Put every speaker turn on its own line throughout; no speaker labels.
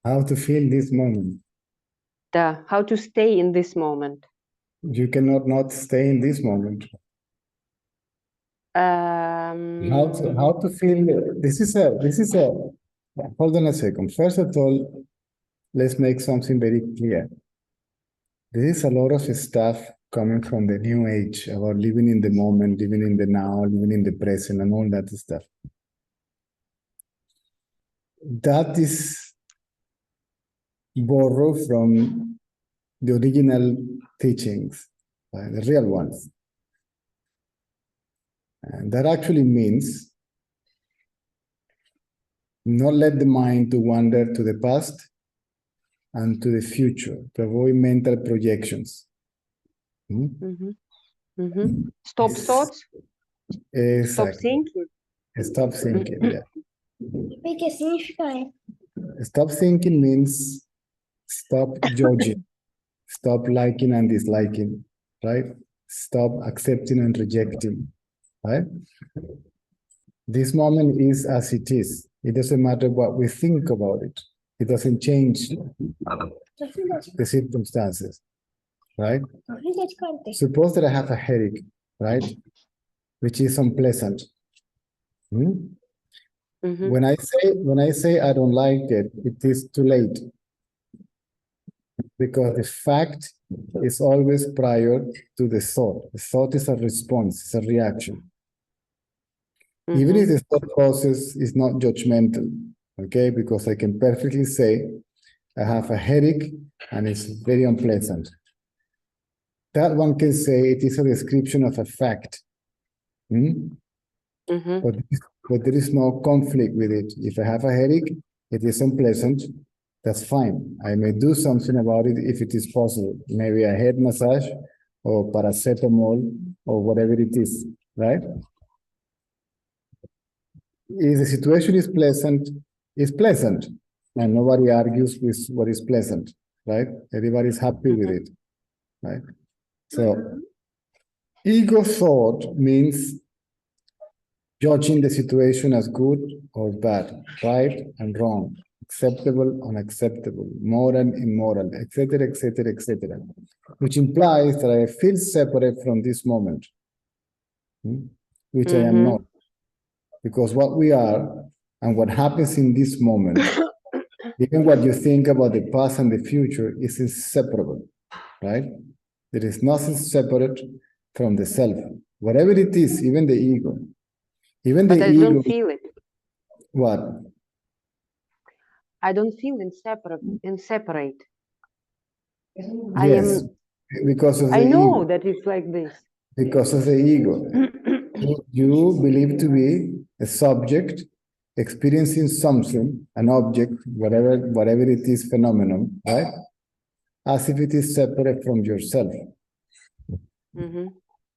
How to feel this moment.
How to stay in this moment.
You cannot not stay in this moment. How to feel this is a hold on a second. First of all, let's make something very clear. There is a lot of stuff coming from the new age about living in the moment, living in the now, living in the present, and all that stuff. That is borrowed from the original teachings, the real ones. And that actually means not let the mind to wander to the past and to the future, to avoid mental projections.
Stop thoughts?
Exactly.
Stop thinking?
Stop thinking, yeah. Stop thinking means stop judging, stop liking and disliking, right? Stop accepting and rejecting, right? This moment is as it is. It doesn't matter what we think about it. It doesn't change the circumstances, right? Suppose that I have a headache, right? Which is unpleasant. When I say I don't like it, it is too late. Because the fact is always prior to the thought. The thought is a response, it's a reaction. Even if the thought process is not judgmental, okay? Because I can perfectly say, I have a headache and it's very unpleasant. That one can say it is a description of a fact. But there is no conflict with it. If I have a headache, it is unpleasant, that's fine. I may do something about it if it is possible. Maybe a head massage or paracetamol or whatever it is, right? If the situation is pleasant, it's pleasant. And nobody argues with what is pleasant, right? Everybody's happy with it, right? So, ego thought means judging the situation as good or bad, right and wrong, acceptable, unacceptable, moral, immoral, etc., etc., etc., which implies that I feel separate from this moment, which I am not. Because what we are and what happens in this moment, even what you think about the past and the future, is inseparable, right? There is nothing separate from the self. Whatever it is, even the ego. Even
but
the
I
ego.
don't feel it.
What?
I don't feel separate.
Yes, because of the
I know
ego.
that it's like this.
Because of the ego. You believe to be a subject experiencing something, an object, whatever it is, phenomenon, right? As if it is separate from yourself.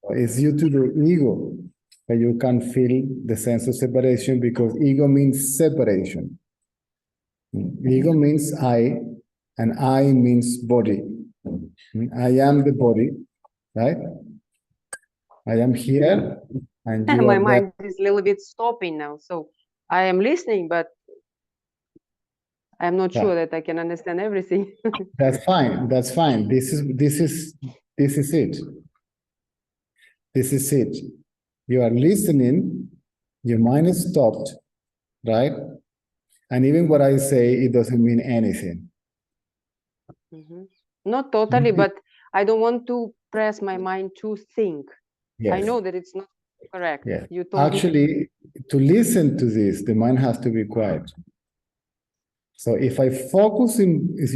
It's due to the ego that you can feel the sense of separation, because ego means separation. Ego means I, and I means body. I am the body, right? I am here, and you
My
are
mind
there.
is a little bit stopping now, so I am listening, but I'm not sure that I can understand everything.
That's fine. That's fine. This is it. This is it. You are listening. Your mind is stopped, right? And even what I say, it doesn't mean anything.
Not totally, but I don't want to press my mind to think.
Yes.
I know that it's not correct.
Yes.
You told
Actually, to listen to this, the mind has to be quiet. So if you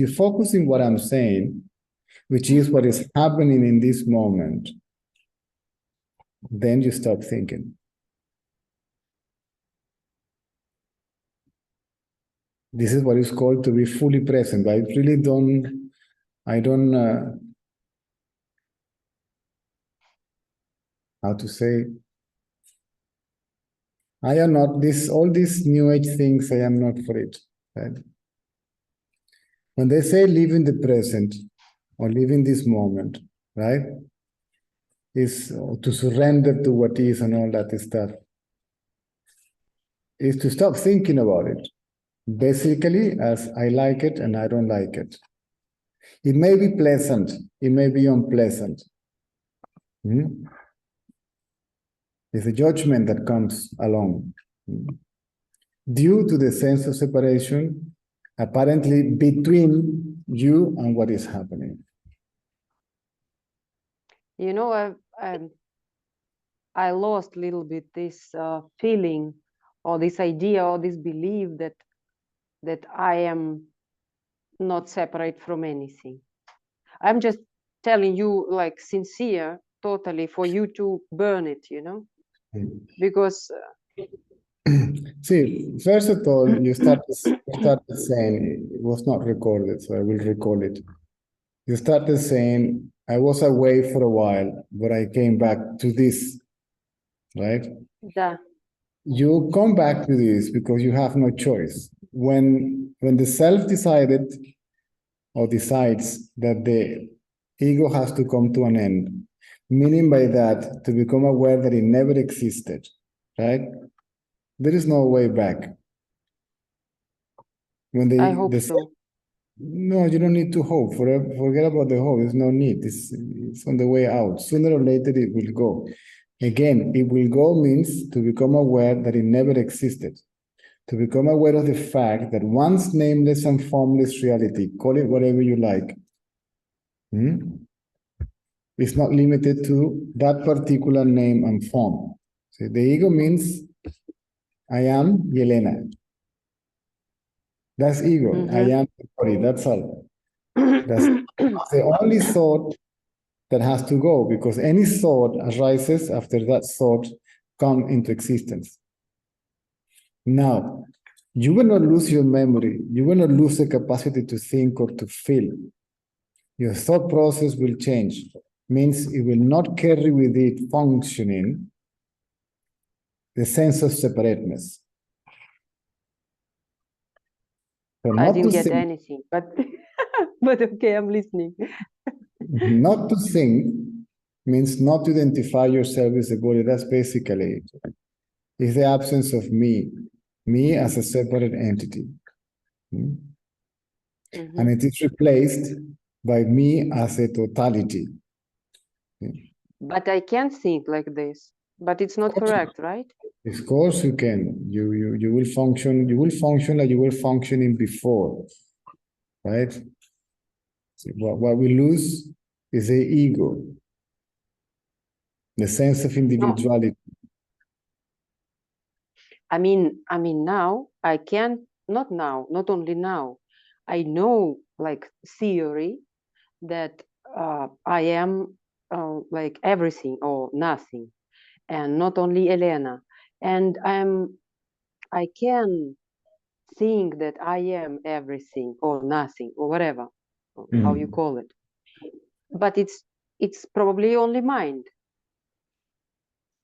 focus in what I'm saying, which is what is happening in this moment, then you stop thinking. This is what is called to be fully present. I don't, how to say, I am not all these new age things, I am not for it. Right? When they say live in the present or live in this moment, right? Is to surrender to what is and all that stuff. is to stop thinking about it. Basically, as I like it and I don't like it. It may be pleasant, it may be unpleasant. It's a judgment that comes along. Due to the sense of separation, apparently between you and what is happening.
You know, I lost a little bit this feeling or this idea or this belief that I am not separate from anything. I'm just telling you, like, sincere, totally, for you to burn it, you know, because
See, first of all, you started saying, it was not recorded, so I will recall it. You started saying, I was away for a while, but I came back to this, right?
да.
You come back to this because you have no choice. When the self decided or decides that the ego has to come to an end, meaning by that to become aware that it never existed, right? There is no way back. When
I hope so.
No, you don't need to hope. Forget about the hope. There's no need. It's on the way out. Sooner or later, it will go. Again, it will go means to become aware that it never existed. To become aware of the fact that one's nameless and formless reality, call it whatever you like, it's not limited to that particular name and form. So the ego means I am Yelena. That's ego. I am the body. That's all. That's the only thought that has to go, because any thought arises after that thought come into existence. Now, you will not lose your memory. You will not lose the capacity to think or to feel. Your thought process will change. Means it will not carry with it functioning the sense of separateness. So
I didn't get anything, but but okay, I'm listening.
Not to think means not to identify yourself as the body. That's basically it. It's the absence of me as a separate entity. And it is replaced by me as a totality.
But I can't think like this. But it's not correct, right?
Of course you can. You will function. You will function like you were functioning before, right? See, what we lose is the ego, the sense of individuality.
I mean, now I can't. Not now. Not only now. I know, like, theory that I am like everything or nothing, and not only Elena. And I can think that I am everything or nothing or whatever, how you call it. But it's probably only mind.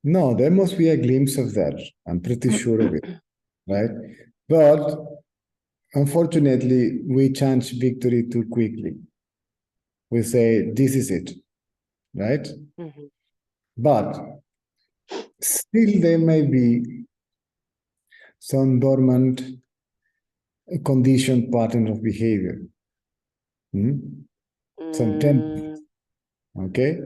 No, there must be a glimpse of that. I'm pretty sure of it, right? But unfortunately, we chance victory too quickly. We say, this is it, right? But still there may be some dormant conditioned pattern of behavior. Some tendency, okay?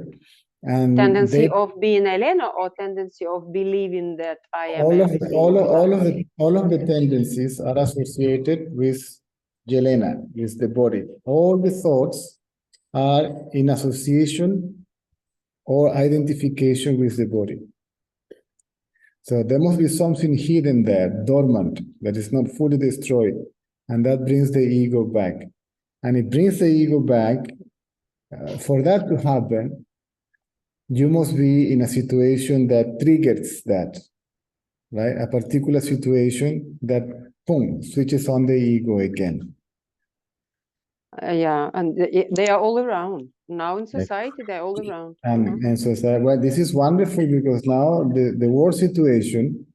And
tendency of being Elena or tendency of believing that I am everything?
All of the tendencies are associated with Yelena, with the body. All the thoughts are in association or identification with the body. So there must be something hidden there, dormant, that is not fully destroyed. And that brings the ego back. And it brings the ego back. For that to happen, you must be in a situation that triggers that, right? A particular situation that, boom, switches on the ego again.
Yeah, and they are all around. Now in society, they're all around.
And so, well, this is wonderful because now the war situation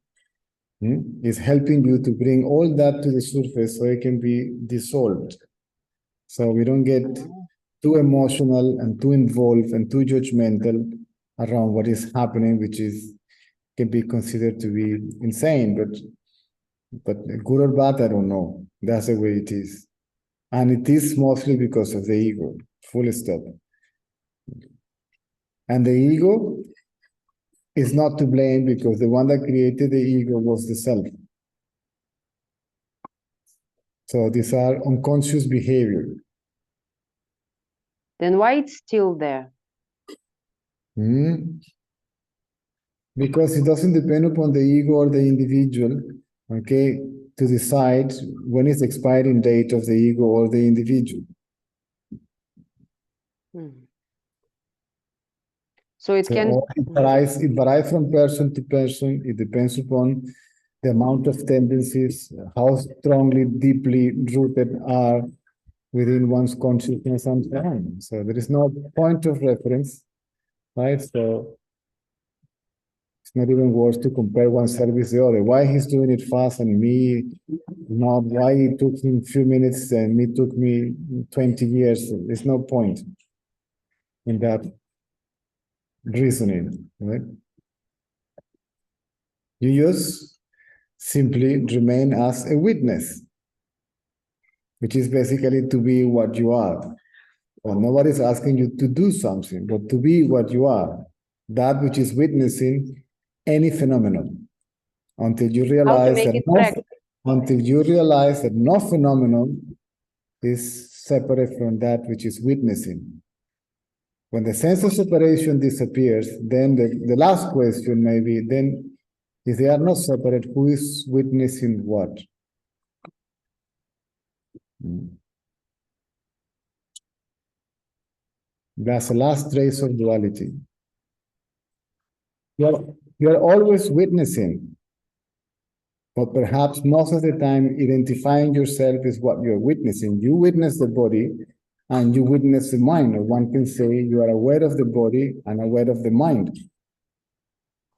is helping you to bring all that to the surface so it can be dissolved. So we don't get too emotional and too involved and too judgmental around what is happening, which can be considered to be insane. But But good or bad, I don't know. That's the way it is. And it is mostly because of the ego, full stop. And the ego is not to blame because the one that created the ego was the self. So these are unconscious behavior.
Then why it's still there?
Because it doesn't depend upon the ego or the individual, okay, to decide when is the expiring date of the ego or the individual.
So it can.
It varies from person to person. It depends upon the amount of tendencies, how strongly, deeply rooted are within one's consciousness and so on. So there is no point of reference, right? So it's not even worth to compare one service to the other. Why he's doing it fast and me not? Why it took him a few minutes and me took me 20 years? There's no point in that reasoning, right? You just simply remain as a witness, which is basically to be what you are. Well, nobody's asking you to do something, but to be what you are, that which is witnessing any phenomenon, until you realize that no phenomenon is separate from that which is witnessing. When the sense of separation disappears, then the last question may be, then if they are not separate, who is witnessing what? That's the last trace of duality. You're always witnessing, but perhaps most of the time identifying yourself is what you're witnessing. You witness the body and you witness the mind, or one can say you are aware of the body and aware of the mind.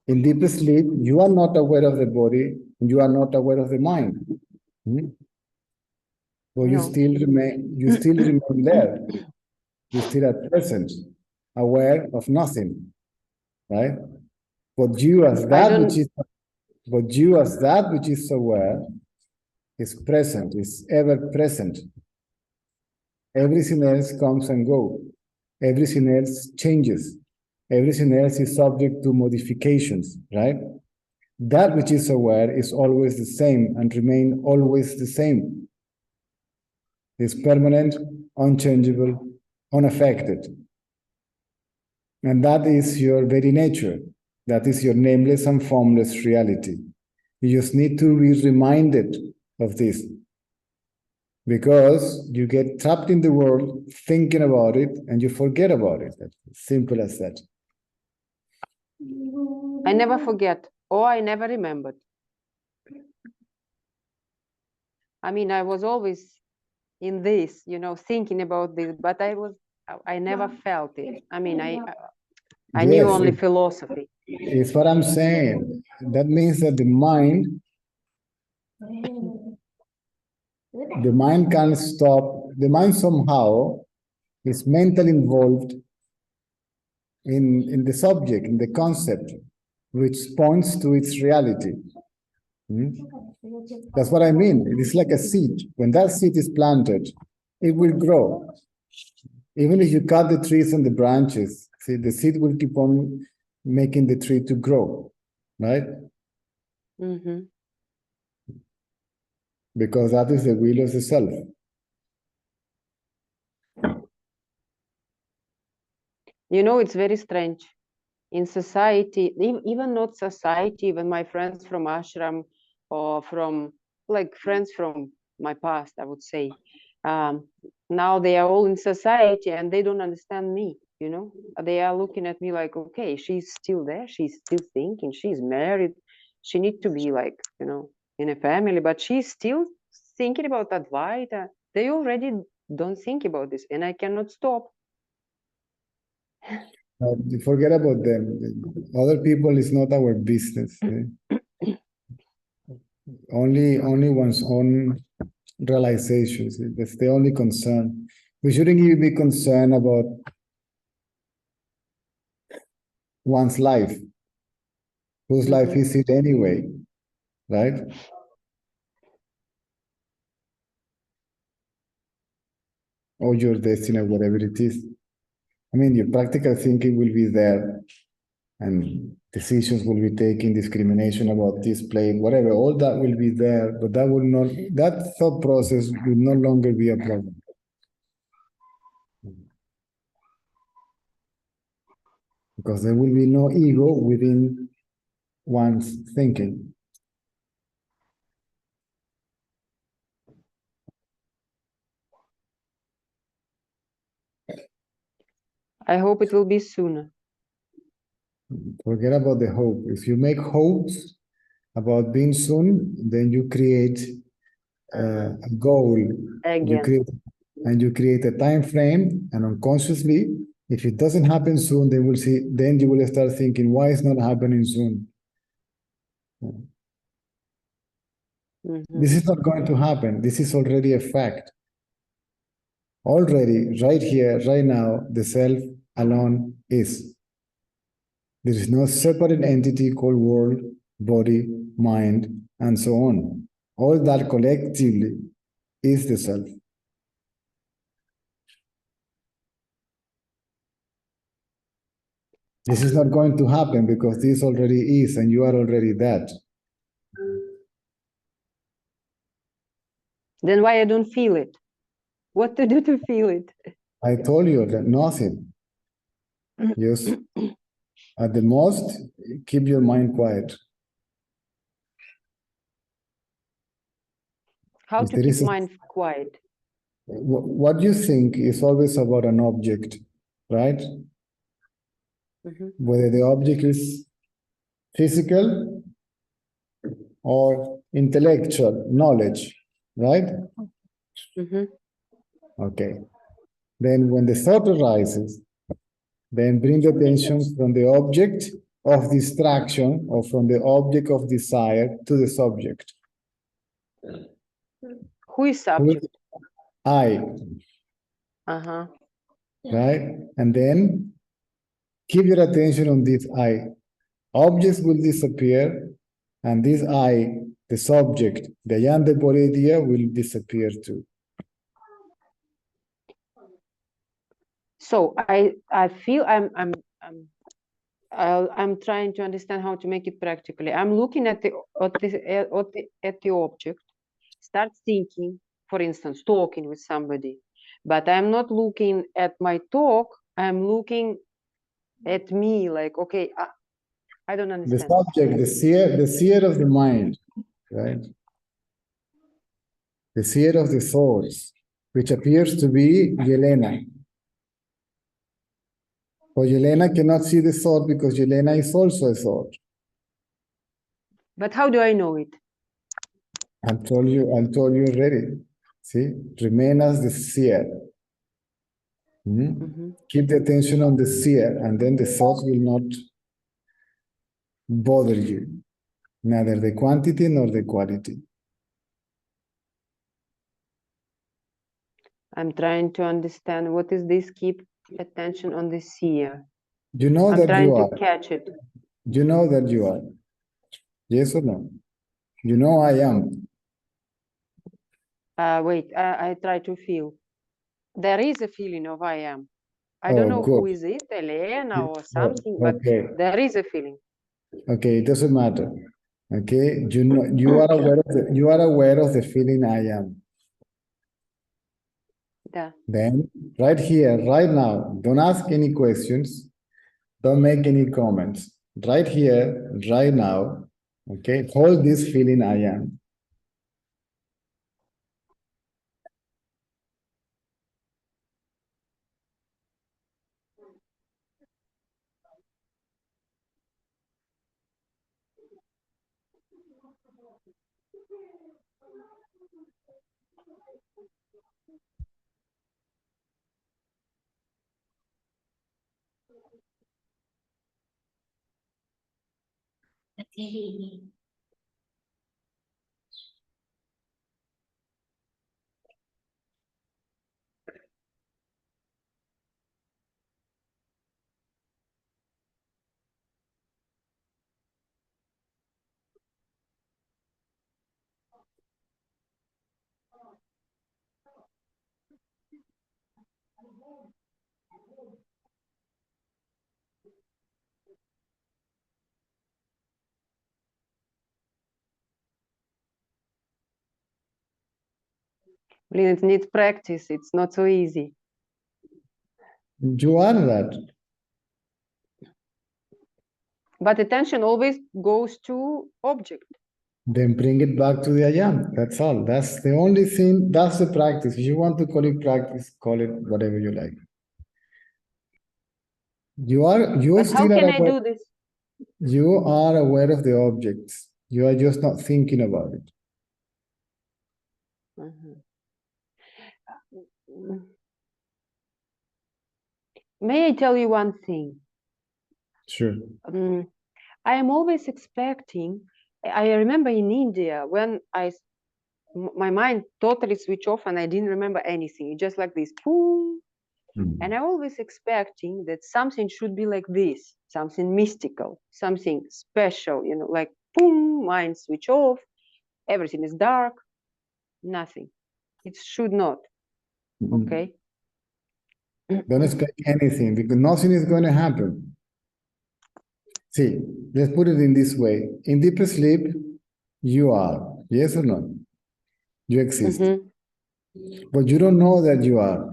In deep sleep, you are not aware of the body and you are not aware of the mind. But you still remain there. You still are present, aware of nothing, right? But you as that which is aware is present, is ever present. Everything else comes and goes. Everything else changes. Everything else is subject to modifications, right? That which is aware is always the same and remain always the same. It's permanent, unchangeable, unaffected. And that is your very nature. That is your nameless and formless reality. You just need to be reminded of this, because you get trapped in the world thinking about it and you forget about it. That's simple as that.
I never forget, or I never remembered. I mean, I was always in this, thinking about this, but I never felt it. I mean, I knew only philosophy.
It's what I'm saying. That means that the mind can't stop. The mind somehow is mentally involved in the subject, in the concept, which points to its reality. That's what I mean. It is like a seed. When that seed is planted, it will grow. Even if you cut the trees and the branches, see, the seed will keep on making the tree to grow, right? Because that is the will of the self.
It's very strange. In society, even not society, even my friends from ashram or from friends from my past, I would say, now they are all in society and they don't understand me. They are looking at me like, okay, she's still there, she's still thinking, she's married, she needs to be in a family, but she's still thinking about Advaita. They already don't think about this, and I cannot stop.
Forget about them. Other people is not our business. Only one's own realizations. That's the only concern. We shouldn't even be concerned about one's life. Whose life is it anyway, right? or your destiny, or whatever it is. I mean, your practical thinking will be there, and decisions will be taken, discrimination about this plane, whatever, all that will be there, but that will not, that thought process will no longer be a problem. Because there will be no ego within one's thinking.
I hope it will be sooner.
Forget about the hope. If you make hopes about being soon, then you create a goal.
Again.
You create a time frame, and unconsciously, if it doesn't happen soon, then you will start thinking, why is not happening soon? This is not going to happen. This is already a fact. Already, right here, right now, the self alone is. There is no separate entity called world, body, mind, and so on. All that collectively is the self. This is not going to happen because this already is, and you are already that.
Then why I don't feel it? What to do to feel it?
I told you that nothing. Yes. At the most, keep your mind quiet.
How
If
to
there
keep
is a-
mind quiet?
what you think is always about an object, right? Whether the object is physical or intellectual knowledge, right? Okay. Then when the thought arises, then bring the attention from the object of distraction or from the object of desire to the subject.
Who is subject?
I. Right? And then keep your attention on this I. Objects will disappear, and this I, the subject, the Yande idea, will disappear too.
So I feel I'm trying to understand how to make it practically. I'm looking at the object, start thinking, for instance, talking with somebody, but I'm not looking at my talk. I'm looking at me, like, okay, I don't understand.
The subject, the seer of the mind, right? The seer of the thoughts, which appears to be Yelena. But Yelena cannot see the thought because Yelena is also a thought.
But how do I know it?
I told you already. See, remain as the seer. Keep the attention on the seer, and then the thoughts will not bother you, neither the quantity nor the quality.
I'm trying to understand what is this keep attention on the seer.
You know
I'm
that
trying
you
to
are.
catch it.
You know that you are. Yes or no? You know I am.
Wait, I try to feel. There is a feeling of I am. I don't know who is it, Elena or something, but there is a feeling.
Okay, it doesn't matter. Okay, you know you are aware of the feeling I am.
Yeah.
Then right here, right now, don't ask any questions, don't make any comments. Right here, right now, okay, hold this feeling I am.
It needs practice. It's not so easy.
You are that.
But attention always goes to object.
Then bring it back to the I am. That's all. That's the only thing. That's the practice. If you want to call it practice, call it whatever you like. You
But how
still
can
are
I
aware.
do this?
You are aware of the objects. You are just not thinking about it.
Mhm. May I tell you one thing?
Sure.
I am always expecting. I remember in India when my mind totally switched off and I didn't remember anything. Just like this, boom. And I always expecting that something should be like this, something mystical, something special, like boom, mind switch off, everything is dark, nothing. It should not. Okay.
Don't expect anything because nothing is going to happen. See, let's put it in this way. In deeper sleep, you are, yes or no? You exist. But you don't know that you are.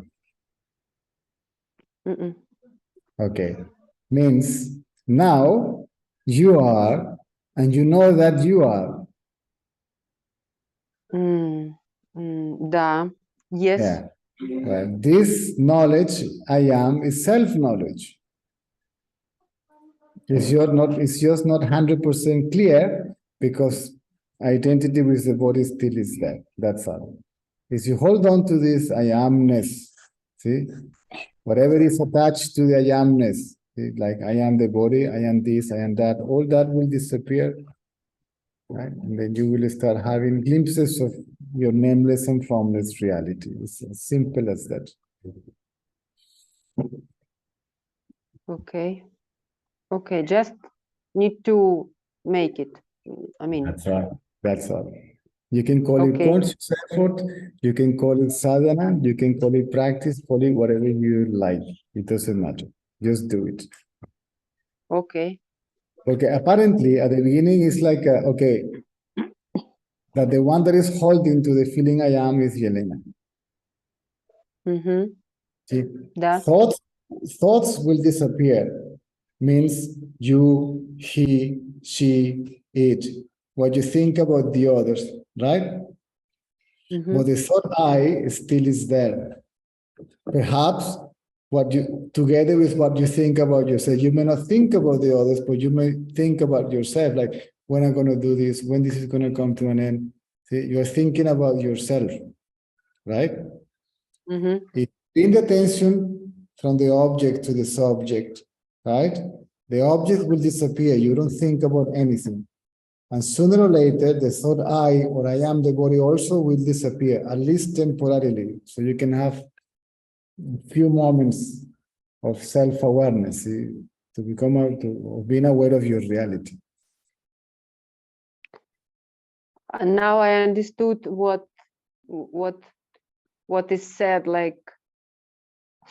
Okay. Means now you are, and you know that you are.
Da. Yes.
Yeah. Well, this knowledge, I am, is self-knowledge. It's just not 100% clear because identity with the body still is there. That's all. If you hold on to this I amness, see, whatever is attached to the I amness, see, like I am the body, I am this, I am that, all that will disappear, right? And then you will start having glimpses of your nameless and formless reality. It's as simple as that.
Okay. Okay, just need to make it. I mean,
that's right. That's all. You can call it
okay.
conscious effort, you can call it sadhana, you can call it practice, call it whatever you like. It doesn't matter. Just do it.
Okay.
Okay, apparently at the beginning it's like, okay, that the one that is holding to the feeling I am is Yelena. See,
That.
thoughts will disappear. Means you, he, she, it. What you think about the others, right? But the thought I still is there. Perhaps what you, together with what you think about yourself, you may not think about the others, but you may think about yourself, like when I'm going to do this, when this is going to come to an end. See, you're thinking about yourself, right? It bring the attention from the object to the subject, right? The object will disappear. You don't think about anything. And sooner or later, the thought I or I am the body also will disappear, at least temporarily. So you can have a few moments of self-awareness to become of being aware of your reality.
And now I understood what is said, like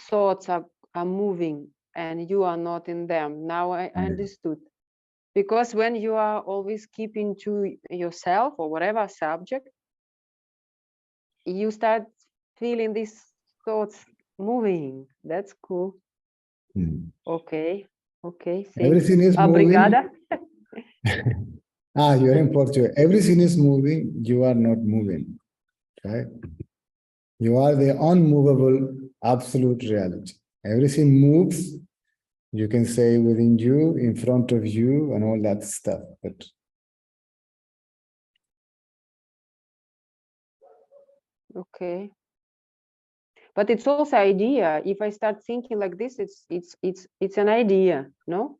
thoughts are moving and you are not in them. Now I understood. Because when you are always keeping to yourself or whatever subject, you start feeling these thoughts moving. That's cool. Okay. Okay.
Everything is moving.
Obrigada.
You're in Portugal. Everything is moving. You are not moving. Right? You are the unmovable absolute reality. Everything moves. You can say within you, in front of you, and all that stuff. But
okay. But it's also idea. If I start thinking like this, it's an idea, no?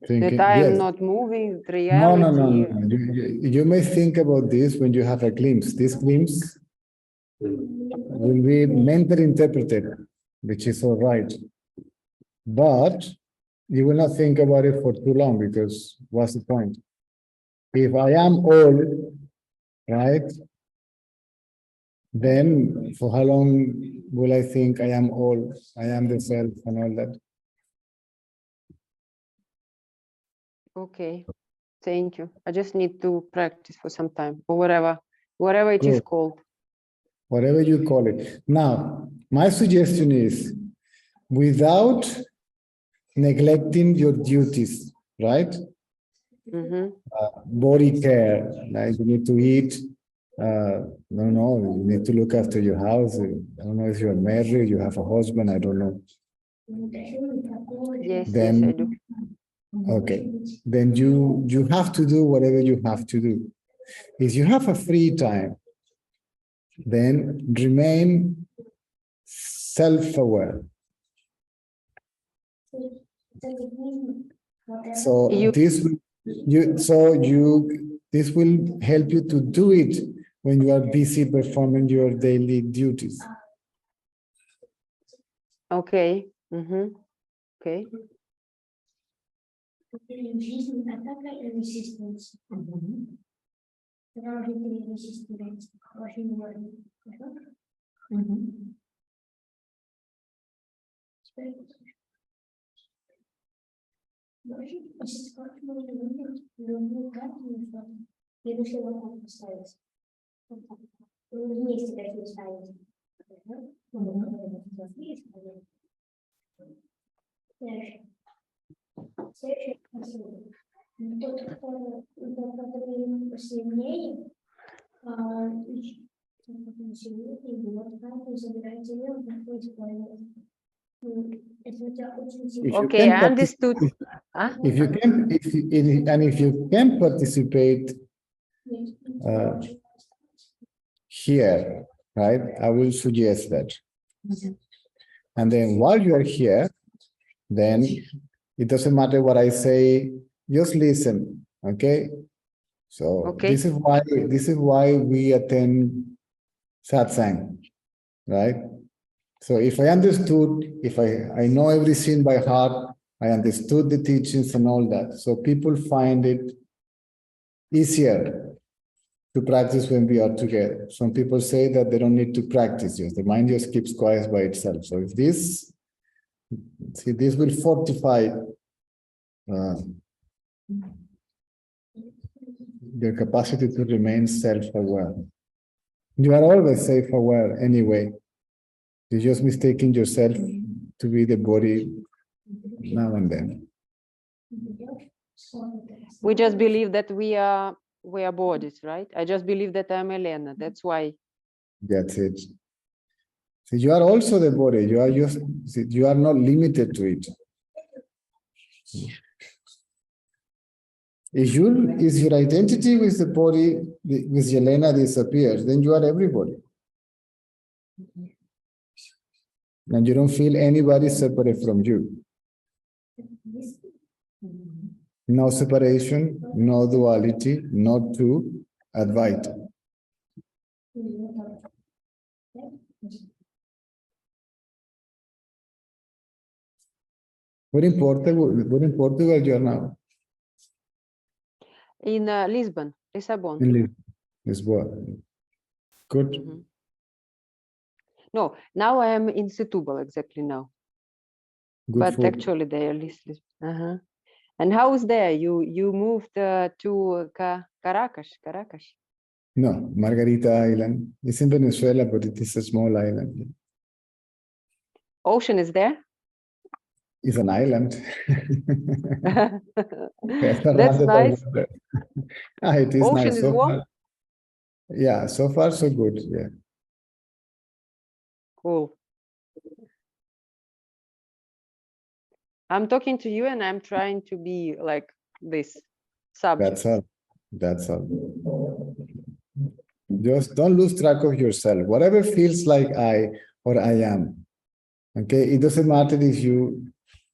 thinking,
that I am
yes.
not moving. The reality.
No. You may think about this when you have a glimpse. This glimpse will be mentally interpreted, which is all right. But you will not think about it for too long because what's the point? If I am all, right, then for how long will I think I am all, I am the self and all that?
Okay, thank you. I just need to practice for some time or whatever it is called.
whatever you call it. Now, my suggestion is without neglecting your duties, right?
Mhm.
Body care, like you need to eat. I don't know, you need to look after your house. I don't know if you're married, you have a husband, I don't know.
Yes, yes, I
Then,
do.
okay, then you have to do whatever you have to do. If you have a free time, then remain self-aware. So
You-
this this will help you to do it when you are busy performing your daily duties.
Okay. Mhm. Okay.
If you
Okay,
can
I understood. Ah,
if you can, if you can participate here, right? I will suggest that. And then while you are here, then it doesn't matter what I say, just listen, okay? So
Okay.
this is why we attend satsang, right? So if I understood, if I know everything by heart, I understood the teachings and all that. So people find it easier to practice when we are together. Some people say that they don't need to practice, just the mind just keeps quiet by itself. So if this, see, this will fortify your capacity to remain self-aware. You are always self-aware anyway. You're just mistaking yourself to be the body now and then.
We just believe that we are bodies, right? I just believe that I'm Elena. That's why.
That's it. So you are also the body. You are just, you are not limited to it. If your identity with the body, with Yelena disappears, then you are everybody. And you don't feel anybody separate from you. No separation, no duality, no two, Advaita. Where in Portugal you are now?
In Lisbon, Lisbon.
In Lisboa. Good.
Mhm. No, now I am in Setúbal exactly now.
Good
But
for
actually they are Lisbon. Uh-huh. And how is there? You moved to Caracas?
No, Margarita Island. It's in Venezuela, but it is a small island.
Ocean is there?
It's an island.
That's nice.
It is
Ocean
nice
is
so
warm?
far. Yeah, so far so good. Yeah.
Cool. I'm talking to you and I'm trying to be like this subject.
That's all. That's all. Just don't lose track of yourself. Whatever feels like I or I am. Okay. It doesn't matter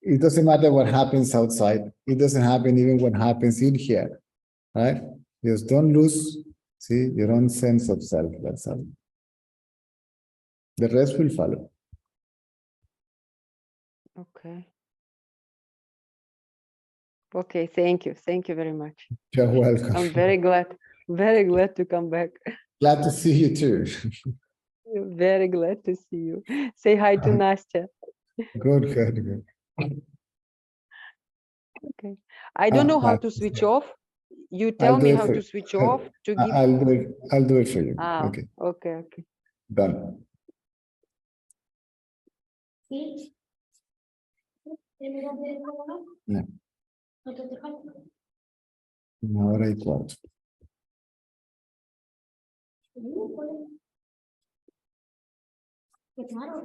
it doesn't matter what happens outside. It doesn't happen even what happens in here. Right? Just don't lose, see, your own sense of self. That's all. The rest will follow.
Okay. Okay, thank you. Thank you very much.
You're welcome.
I'm very glad to come back.
Glad to see you too.
Very glad to see you. Say hi to Nastya.
Good.
Okay. I don't know how to switch off. You tell me how to switch off to give.
I'll do it for you.
Ah,
Okay.
okay.
Done.
Sí. ¿Terminaste de trabajar?
No.
¿Cuánto te falta?
1 hora y 4.
Qué claro.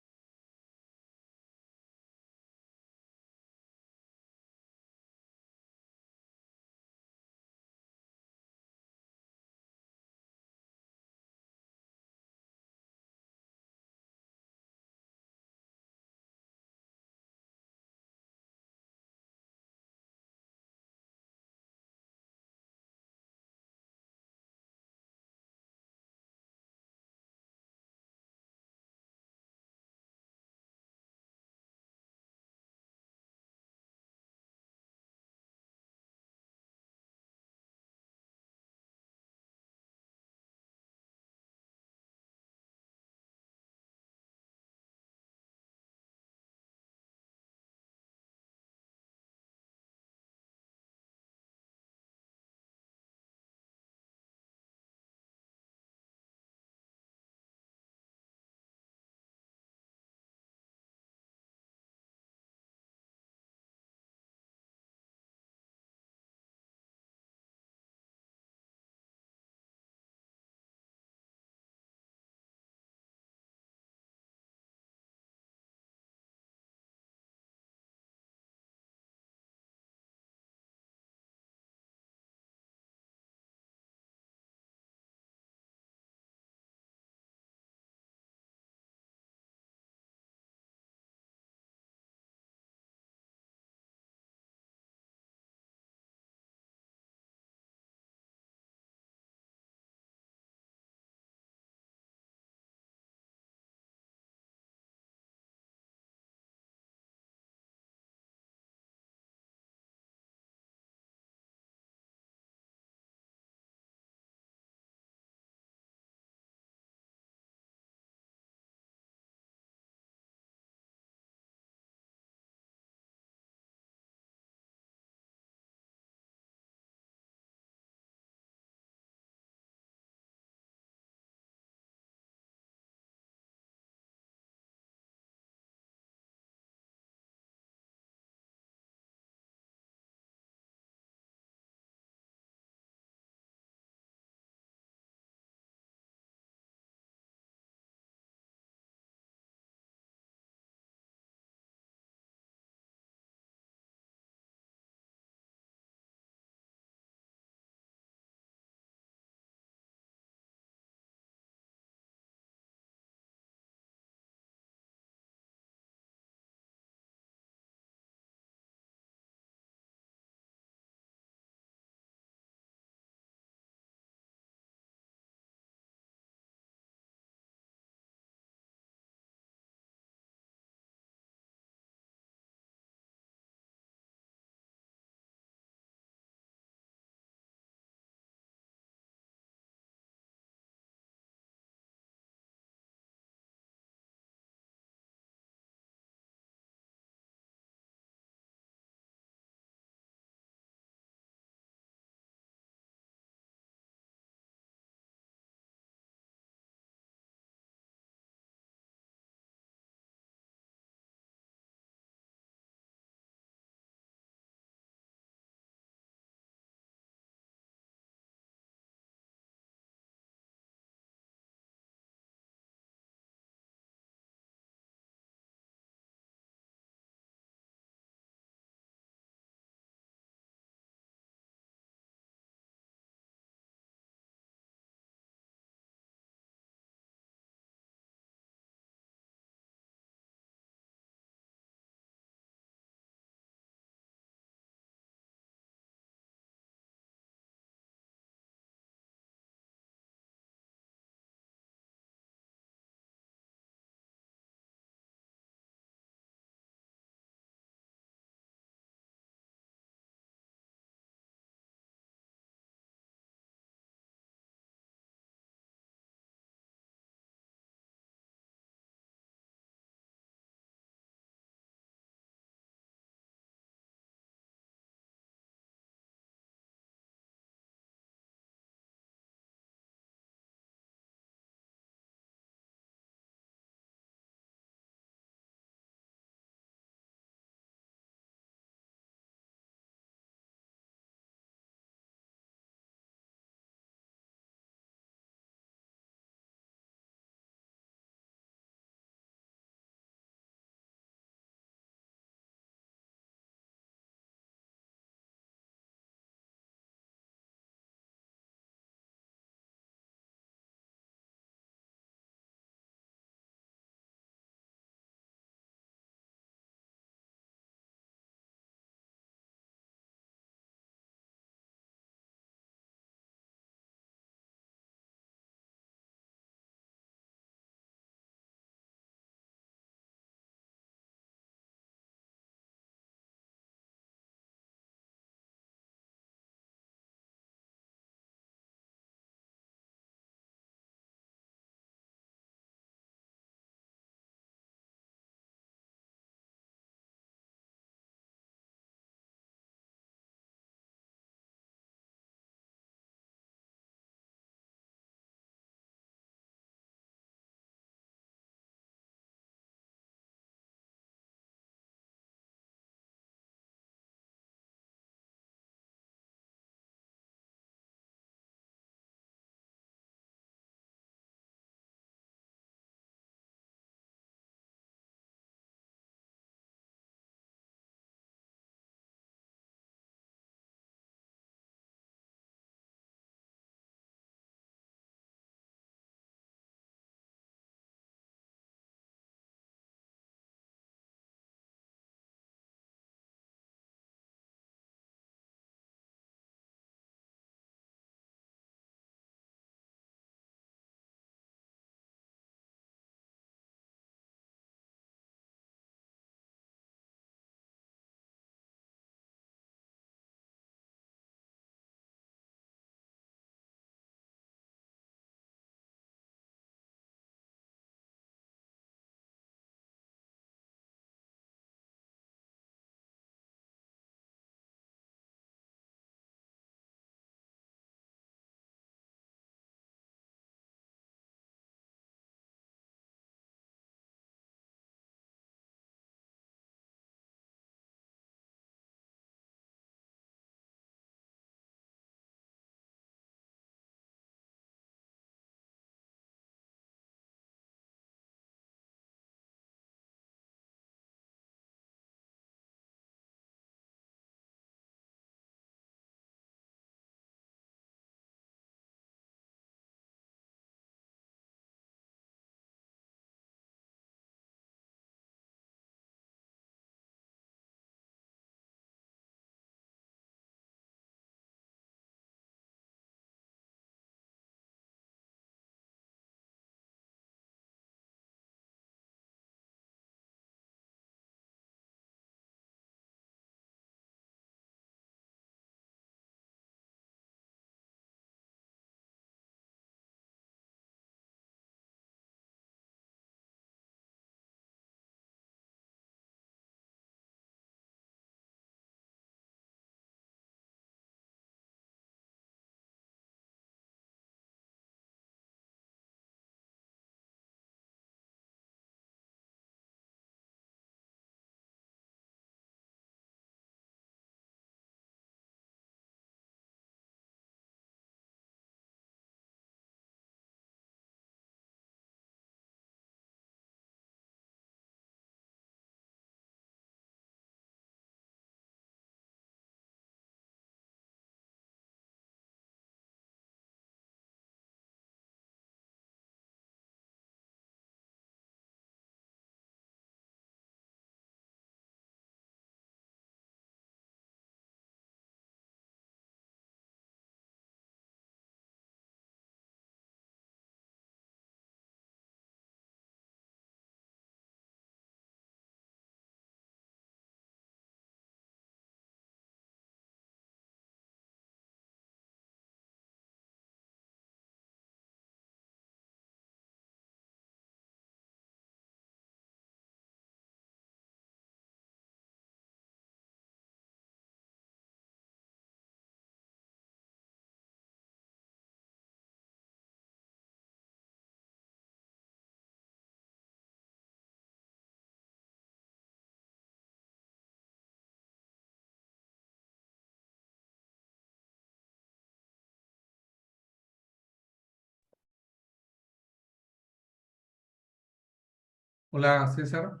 Hola, César.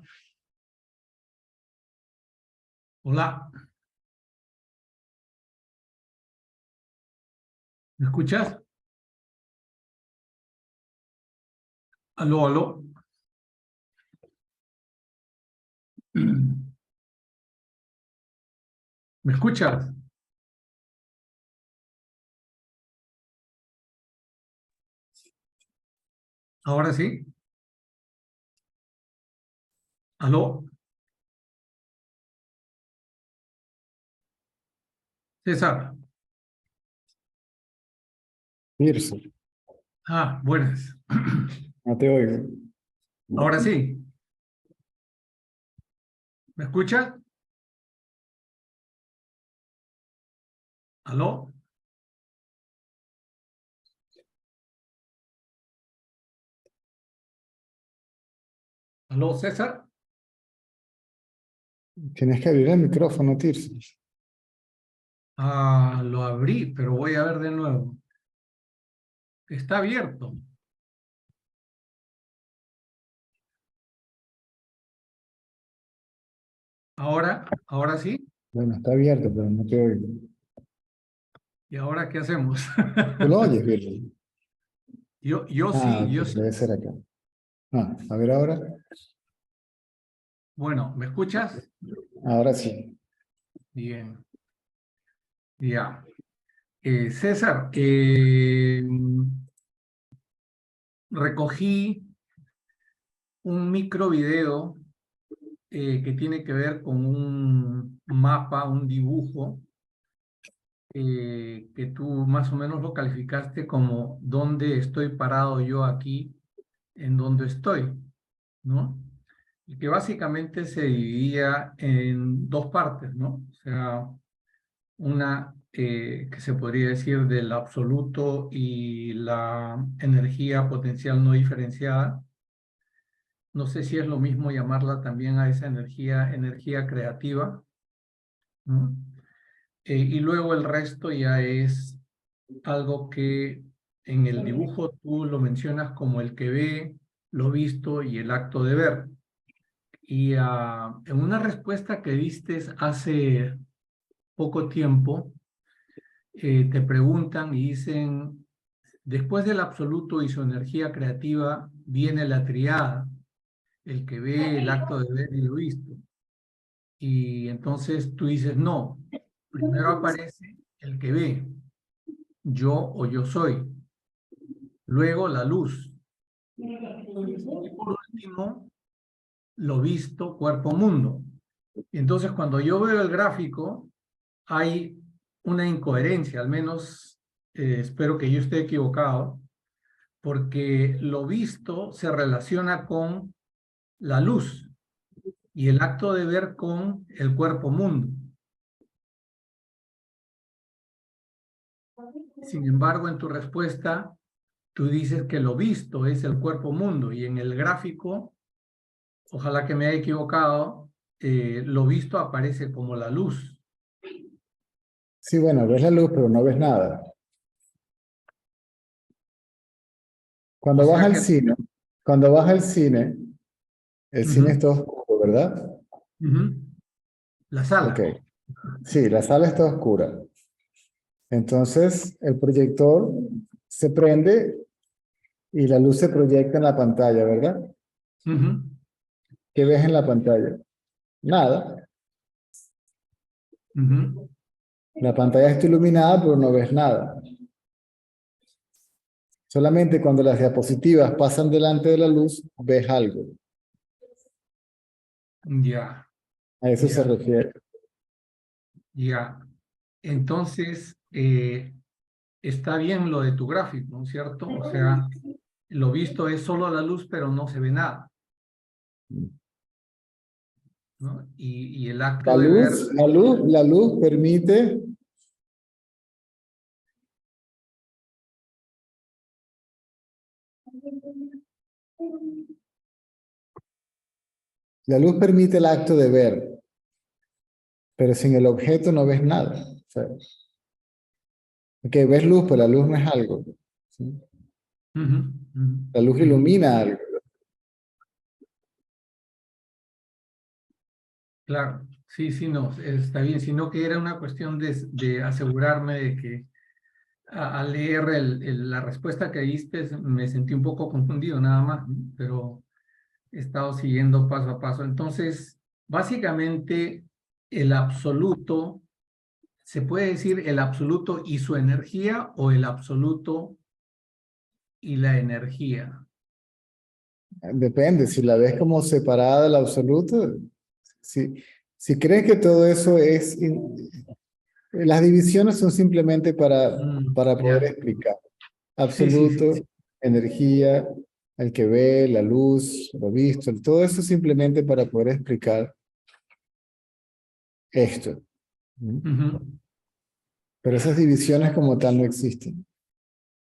Hola. ¿Me escuchas? Aló, aló. ¿Me escuchas? ¿Ahora sí? ¿Aló? César.
Tirso,
Ah, buenas.
no te oigo.
Ahora sí. ¿Me escuchas? ¿Aló? ¿Aló, César?
Tienes que abrir el micrófono, Tirso.
Ah, lo abrí, pero voy a ver de nuevo. Está abierto. Ahora sí.
Bueno, está abierto, pero no te oigo.
¿Y ahora qué hacemos?
¿Tú lo oyes, Virgil?
Yo
Ah,
sí, yo
ok,
sí.
debe ser acá. Ah, a ver ahora.
Bueno, ¿me escuchas?
Ahora sí.
Bien. Ya. César, recogí un micro video que tiene que ver con un mapa, un dibujo, que tú más o menos lo calificaste como dónde estoy parado yo aquí, en donde estoy, ¿no? Y que básicamente se dividía en dos partes, ¿no? O sea, una que se podría decir del absoluto y la energía potencial no diferenciada. No sé si es lo mismo llamarla también a esa energía creativa, ¿no? Y luego el resto ya es algo que en el dibujo tú lo mencionas como el que ve, lo visto y el acto de ver. Y en una respuesta que diste hace poco tiempo, te preguntan y dicen, después del absoluto y su energía creativa viene la triada, el que ve, el acto de ver y lo visto. Y entonces tú dices, no, primero aparece el que ve, yo o yo soy, luego la luz, y por último, lo visto, cuerpo, mundo. Y entonces cuando yo veo el gráfico, hay una incoherencia, al menos espero que yo esté equivocado, porque lo visto se relaciona con la luz y el acto de ver con el cuerpo mundo. Sin embargo, en tu respuesta, tú dices que lo visto es el cuerpo mundo y en el gráfico, ojalá que me haya equivocado, lo visto aparece como la luz.
Sí, bueno, ves la luz, pero no ves nada.
O
Cuando vas
sea
al
que
cine, cuando vas al cine, el cine
ujú,
está oscuro, ¿verdad?
ujú, la
Ok.
sala.
Sí, la sala está oscura. Entonces, el proyector se prende y la luz se proyecta en la pantalla, ¿verdad?
Ujú,
¿Qué ves en la pantalla? Nada.
ujú.
La pantalla está iluminada, pero no ves nada. Solamente cuando las diapositivas pasan delante de la luz, ves algo.
Ya,
A eso se
ya,
refiere.
ya. Entonces, está bien lo de tu gráfico, ¿no es cierto? O sea, lo visto es solo la luz, pero no se ve nada, ¿no? Y el acto de ver,
La luz permite, la luz permite el acto de ver, pero sin el objeto no ves nada. O sea, que ves luz, pero la luz no es algo. ¿Sí?
ujú, ujú,
La luz
ujú.
ilumina algo.
Claro, sí, sí, no, está bien, sino que era una cuestión de asegurarme de que al leer la respuesta que diste me sentí un poco confundido nada más, ¿no? Pero he estado siguiendo paso a paso. Entonces, básicamente, el absoluto, ¿se puede decir el absoluto y su energía o el absoluto y la energía?
Depende, si la ves como separada del absoluto, si crees que todo eso es, las divisiones son simplemente para poder
Ya.
explicar.
Sí, sí, sí.
Absoluto, energía, el que ve, la luz, lo visto, todo eso simplemente para poder explicar esto. ¿Mm?
Ujú,
Pero esas divisiones como tal no existen.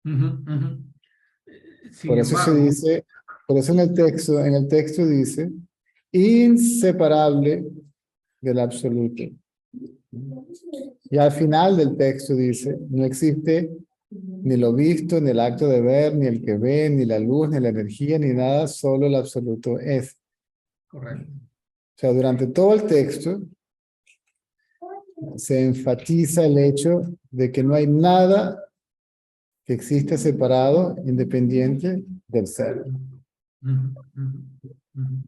ujú, ujú. Sin
Por eso se
embargo,
dice, por eso en el texto dice, inseparable del absoluto. Y al final del texto dice, no existe ni lo visto, ni el acto de ver, ni el que ve, ni la luz, ni la energía, ni nada, solo el absoluto es.
correcto.
O sea, durante todo el texto se enfatiza el hecho de que no hay nada que exista separado, independiente del ser.
Ujú, ujú, ujú.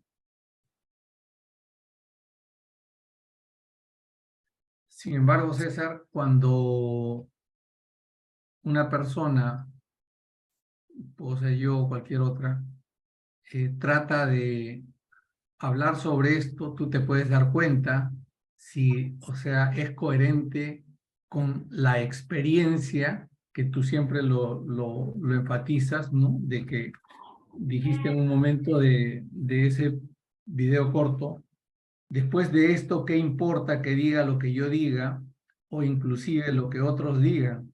Sin embargo, César, cuando una persona, o sea, yo o cualquier otra, trata de hablar sobre esto, tú te puedes dar cuenta si, o sea, es coherente con la experiencia que tú siempre lo enfatizas, ¿no? De que dijiste en un momento de ese video corto, después de esto, ¿qué importa que diga lo que yo diga o inclusive lo que otros digan?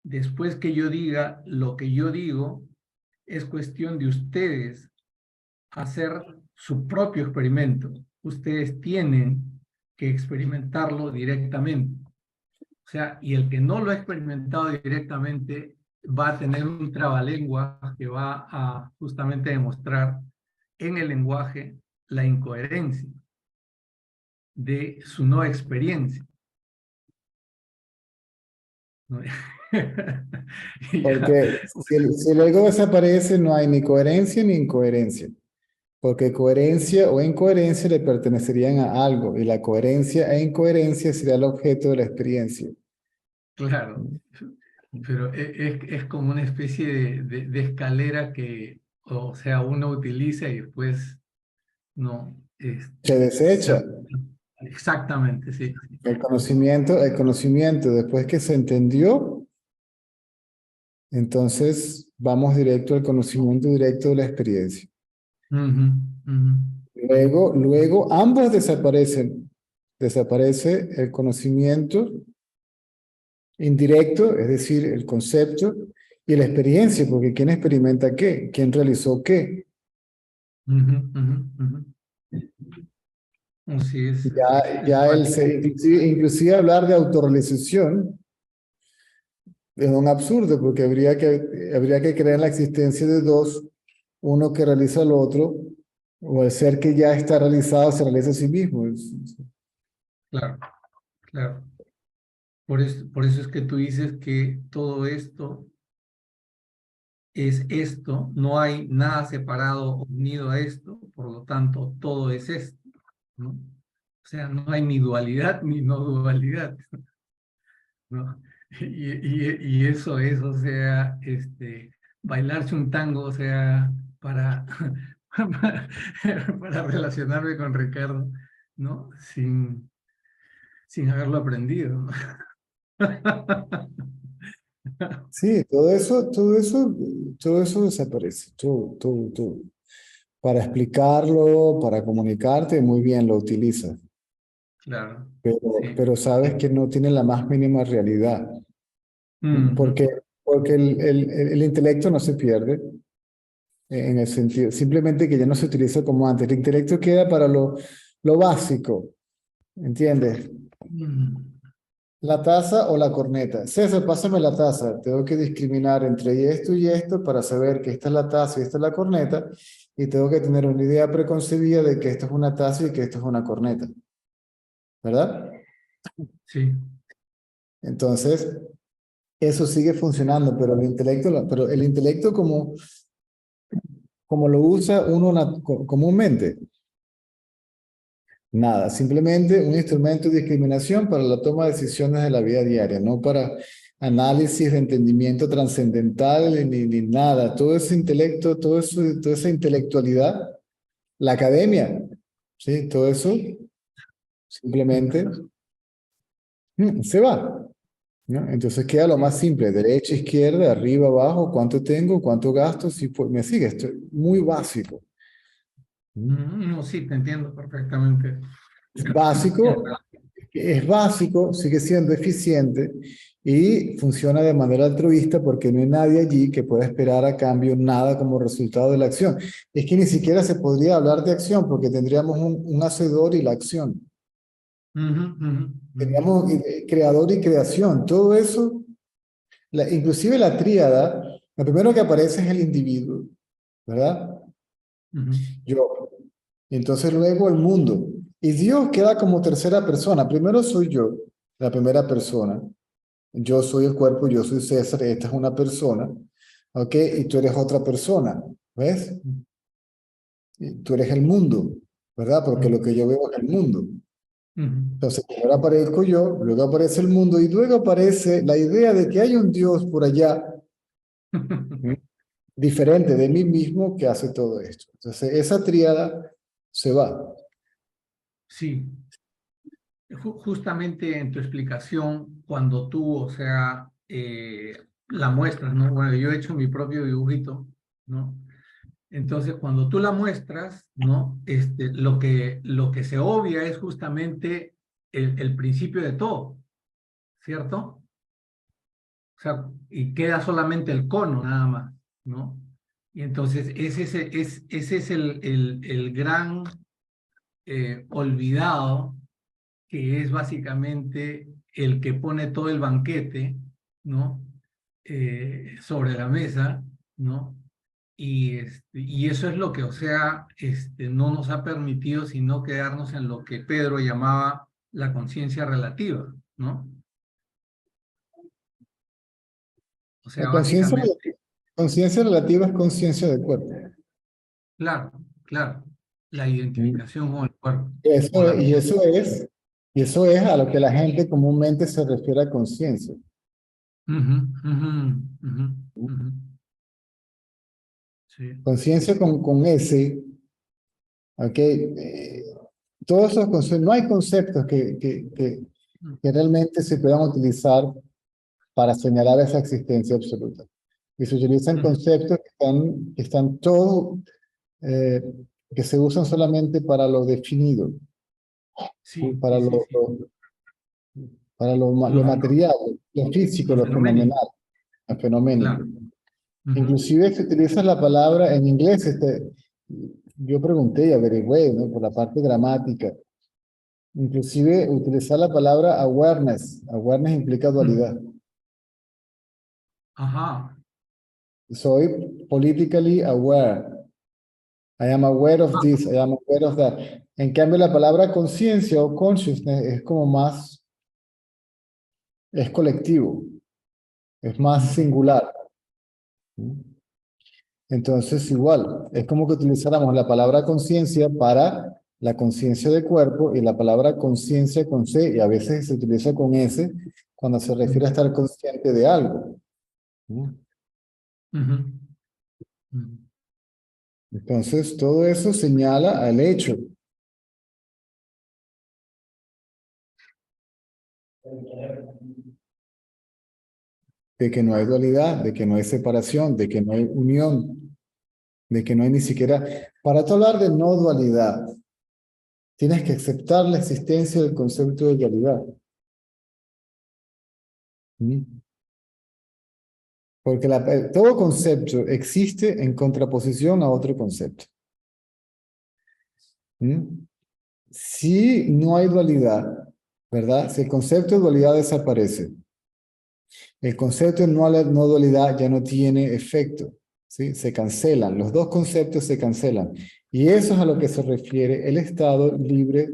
Después que yo diga lo que yo digo, es cuestión de ustedes hacer su propio experimento. Ustedes tienen que experimentarlo directamente. O sea, y el que no lo ha experimentado directamente va a tener un trabalengua que va a justamente demostrar en el lenguaje la incoherencia de su no experiencia, ¿no? Ya.
Porque si el ego desaparece, no hay ni coherencia ni incoherencia. Porque coherencia o incoherencia le pertenecerían a algo, y la coherencia e incoherencia sería el objeto de la experiencia.
Claro, pero es como una especie de escalera que, o sea, uno utiliza y después no,
Se desecha
exactamente, sí.
el conocimiento después que se entendió, entonces vamos directo al conocimiento directo de la experiencia.
Ujú, ujú,
Luego ambos desaparecen. Desaparece el conocimiento indirecto, es decir, el concepto, y la experiencia, porque ¿quién experimenta qué? ¿Quién realizó qué?
ujú, ujú, ujú. Así es
Ya
básico.
inclusive hablar de autorrealización es un absurdo, porque habría que creer en la existencia de dos, uno que realiza al otro, o el ser que ya está realizado se realiza a sí mismo.
Claro, claro. Por eso es que tú dices que todo esto es esto, no hay nada separado o unido a esto, por lo tanto, todo es esto, ¿no? O sea, no hay ni dualidad ni no dualidad, ¿no? Y eso es, o sea, bailarse un tango, o sea, para, para relacionarme con Ricardo, ¿no? Sin haberlo aprendido, ¿no?
Sí, todo eso desaparece. Todo. Para explicarlo, para comunicarte, muy bien lo utilizas,
Claro,
pero,
sí.
pero sabes que no tiene la más mínima realidad,
Ujú,
porque, porque el intelecto no se pierde en el sentido, simplemente que ya no se utiliza como antes. El intelecto queda para lo básico, ¿entiendes?
mm,
La taza o la corneta. César, pásame la taza. Tengo que discriminar entre esto y esto para saber que esta es la taza y esta es la corneta. Y tengo que tener una idea preconcebida de que esto es una taza y que esto es una corneta. ¿verdad?
Sí.
Entonces, eso sigue funcionando, pero el intelecto como lo usa uno comúnmente. Nada, simplemente un instrumento de discriminación para la toma de decisiones de la vida diaria, no para análisis de entendimiento trascendental ni nada. Todo ese intelecto, toda esa intelectualidad, la academia, ¿sí? Todo eso simplemente se va, ¿no? Entonces queda lo más simple, derecha, izquierda, arriba, abajo, cuánto tengo, cuánto gasto, si me sigue, esto es muy básico.
No, sí, te entiendo perfectamente.
Es básico, sigue siendo eficiente y funciona de manera altruista porque no hay nadie allí que pueda esperar a cambio nada como resultado de la acción. Es que ni siquiera se podría hablar de acción porque tendríamos un hacedor y la acción. Tendríamos creador y creación. Todo eso, inclusive la tríada, lo primero que aparece es el individuo, ¿verdad? Yo. Y entonces luego el mundo. Y Dios queda como tercera persona. Primero soy yo, la primera persona. Yo soy el cuerpo, yo soy César, esta es una persona. ¿Ok? Y tú eres otra persona. ¿Ves? Y tú eres el mundo, ¿verdad? Porque lo que yo veo es el mundo. Entonces, ahora aparezco yo, luego aparece el mundo y luego aparece la idea de que hay un Dios por allá, diferente de mí mismo, que hace todo esto. Entonces, esa tríada se va.
Sí, justamente en tu explicación, cuando tú, o sea, la muestras, ¿no? Bueno, yo he hecho mi propio dibujito, ¿no? Entonces, cuando tú la muestras, ¿no? Lo que se obvia es justamente el principio de todo, ¿cierto? O sea, y queda solamente el cono nada más, ¿no? Y entonces ese es el gran olvidado, que es básicamente el que pone todo el banquete, ¿no? Sobre la mesa, ¿no? Y eso es lo que, o sea, no nos ha permitido sino quedarnos en lo que Pedro llamaba la conciencia relativa, ¿no? O sea,
La
básicamente,
conciencia relativa es conciencia del cuerpo.
claro, claro, la identificación con el cuerpo, con
Eso,
la mente.
y eso es a lo que la gente comúnmente se refiere a conciencia.
Ujú, ujú, ujú, ujú. Sí.
Conciencia con S, ¿ok? Todos esos conceptos, no hay conceptos que realmente se puedan utilizar para señalar esa existencia absoluta. Y se utilizan
Ujú.
conceptos que están todos, eh, que se usan solamente para lo definido, ¿sí?
Sí, sí, sí, sí.
Para lo
Lo,
material, lo físico,
lo
lo
fenoménico,
fenomenal, lo fenoménico.
claro. Ujú.
Inclusive se utiliza la palabra en inglés, yo pregunté y averigüé, ¿no? Por la parte gramática. Inclusive utilizar la palabra awareness. Awareness implica
Mm.
dualidad.
Ajá.
Soy politically aware. I am aware of this, I am aware of that. En cambio, la palabra conciencia o consciousness es como más, es colectivo, es más
Ujú.
singular. Entonces, igual, es como que utilizáramos la palabra conciencia para la conciencia del cuerpo y la palabra conciencia con C, y a veces se utiliza con S cuando se refiere a estar consciente de algo. ¿No?
Ujú. Ujú.
Entonces, todo eso señala al hecho de que no hay dualidad, de que no hay separación, de que no hay unión, de que no hay ni siquiera... Para tú hablar de no dualidad, tienes que aceptar la existencia del concepto de dualidad. ¿Mm? Porque todo concepto existe en contraposición a otro concepto. ¿Mm? Si no hay dualidad, ¿verdad? Si el concepto de dualidad desaparece, el concepto de no dualidad ya no tiene efecto, ¿sí? Se cancelan, los dos conceptos se cancelan. Y eso es a lo que se refiere el estado libre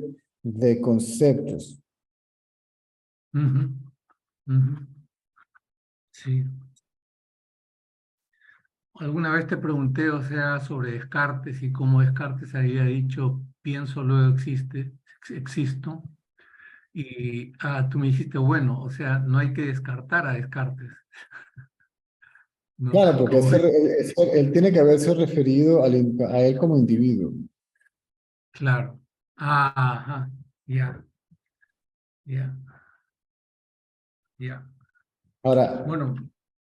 de conceptos.
Ujú, ujú. Sí. Alguna vez te pregunté, o sea, sobre Descartes y cómo Descartes había dicho, pienso, luego existo. Y tú me dijiste, bueno, o sea, no hay que descartar a Descartes, ¿no?
Claro, porque
Como dice,
él tiene que haberse referido a él como individuo.
claro. Ajá, ya, ya, ya.
Ahora,
Bueno,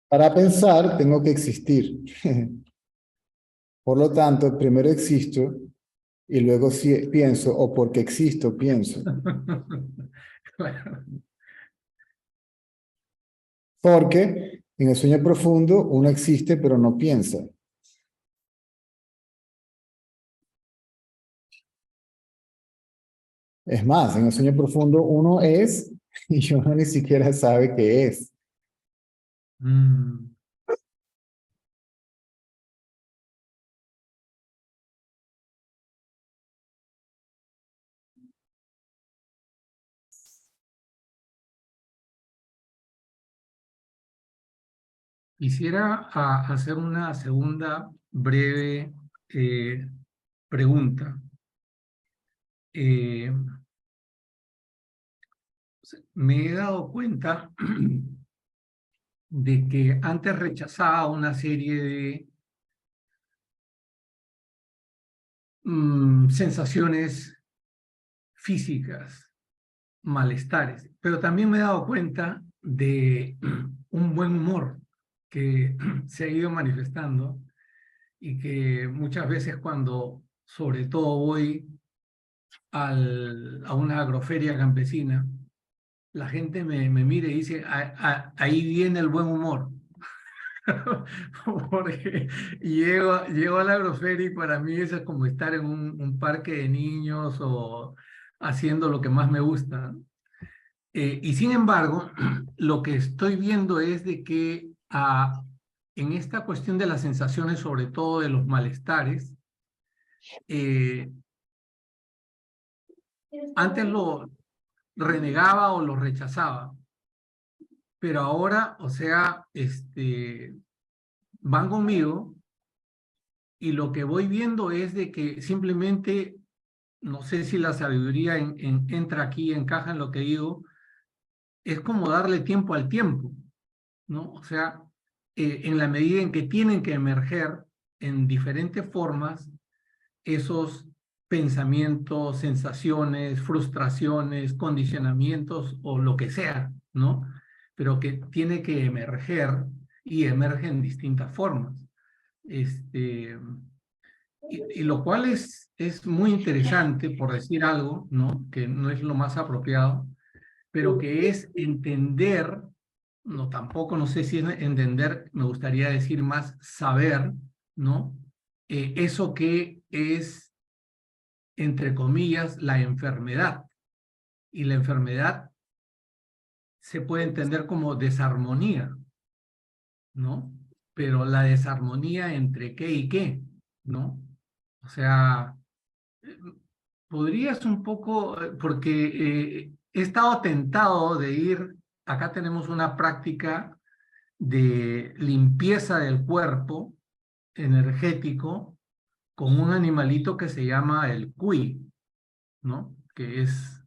para pensar tengo que existir. Por lo tanto, primero existo y luego sí pienso, o porque existo, pienso.
claro.
Porque en el sueño profundo uno existe pero no piensa. Es más, en el sueño profundo uno es y uno ni siquiera sabe qué es.
Mm, Quisiera hacer una segunda breve pregunta. Eh, Me he dado cuenta de que antes rechazaba una serie de sensaciones físicas, malestares, pero también me he dado cuenta de un buen humor que se ha ido manifestando y que muchas veces cuando sobre todo voy a una agroferia campesina, la gente me mira y dice, ahí viene el buen humor. Porque llego a la agroferia y para mí eso es como estar en un parque de niños o haciendo lo que más me gusta. Y sin embargo, lo que estoy viendo es de que en esta cuestión de las sensaciones, sobre todo de los malestares, eh, antes lo renegaba o lo rechazaba, pero ahora, o sea, van conmigo y lo que voy viendo es de que simplemente, no sé si la sabiduría entra aquí, encaja en lo que digo, es como darle tiempo al tiempo, ¿no? O sea, en la medida en que tienen que emerger en diferentes formas esos pensamientos, sensaciones, frustraciones, condicionamientos o lo que sea, ¿no? Pero que tiene que emerger y emerge en distintas formas. Y lo cual es muy interesante, por decir algo, ¿no? Que no es lo más apropiado, pero que es entender, no tampoco, no sé si es entender, me gustaría decir más saber, ¿no? Eso que es, entre comillas, la enfermedad. Y la enfermedad se puede entender como desarmonía, ¿no? Pero la desarmonía entre qué y qué, ¿no? O sea, podrías un poco, porque he estado tentado de ir, acá tenemos una práctica de limpieza del cuerpo energético con un animalito que se llama el cuy, ¿no? Que es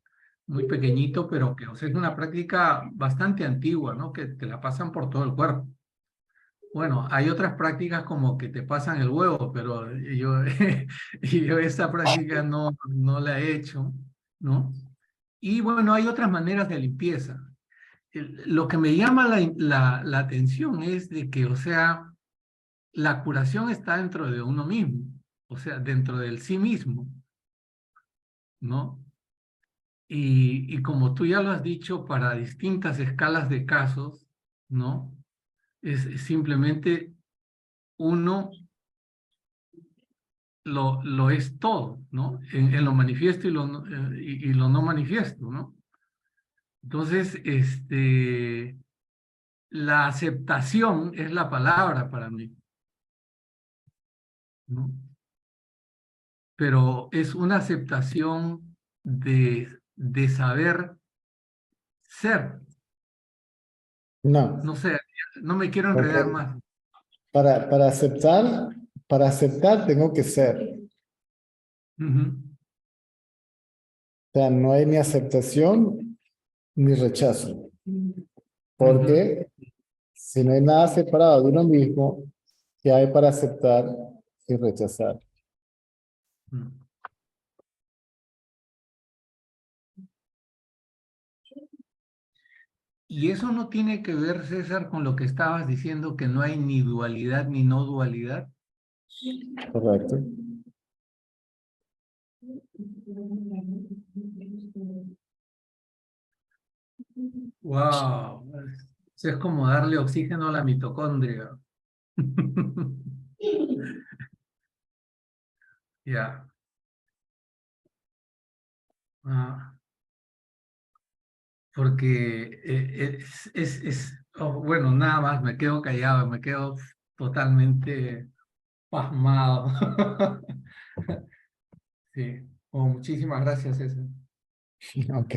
muy pequeñito, pero que o sea, es una práctica bastante antigua, ¿no? Que te la pasan por todo el cuerpo. Bueno, hay otras prácticas como que te pasan el huevo, pero yo esa práctica no la he hecho, ¿no? Y bueno, hay otras maneras de limpieza. Lo que me llama la atención es de que, o sea, la curación está dentro de uno mismo, o sea, dentro del sí mismo, ¿no? Y como tú ya lo has dicho, para distintas escalas de casos, ¿no? Es simplemente uno lo es todo, ¿no? En lo manifiesto y lo no manifiesto, ¿no? Entonces, la aceptación es la palabra para mí, ¿no? Pero es una aceptación de saber ser.
No,
No sé, no me quiero
porque
enredar más.
para aceptar tengo que ser.
Ujú,
O sea, no hay ni aceptación ni rechazo.
ujú.
Porque si no hay nada separado de uno mismo, ¿qué hay para aceptar y rechazar?
Mm. Y eso no tiene que ver, César, con lo que estabas diciendo, que no hay ni dualidad ni no dualidad.
Correcto.
Wow, es como darle oxígeno a la mitocondria. Ya. Ah, porque bueno, nada más, me quedo callado, me quedo totalmente pasmado. Sí, oh, muchísimas gracias, César.
Ok.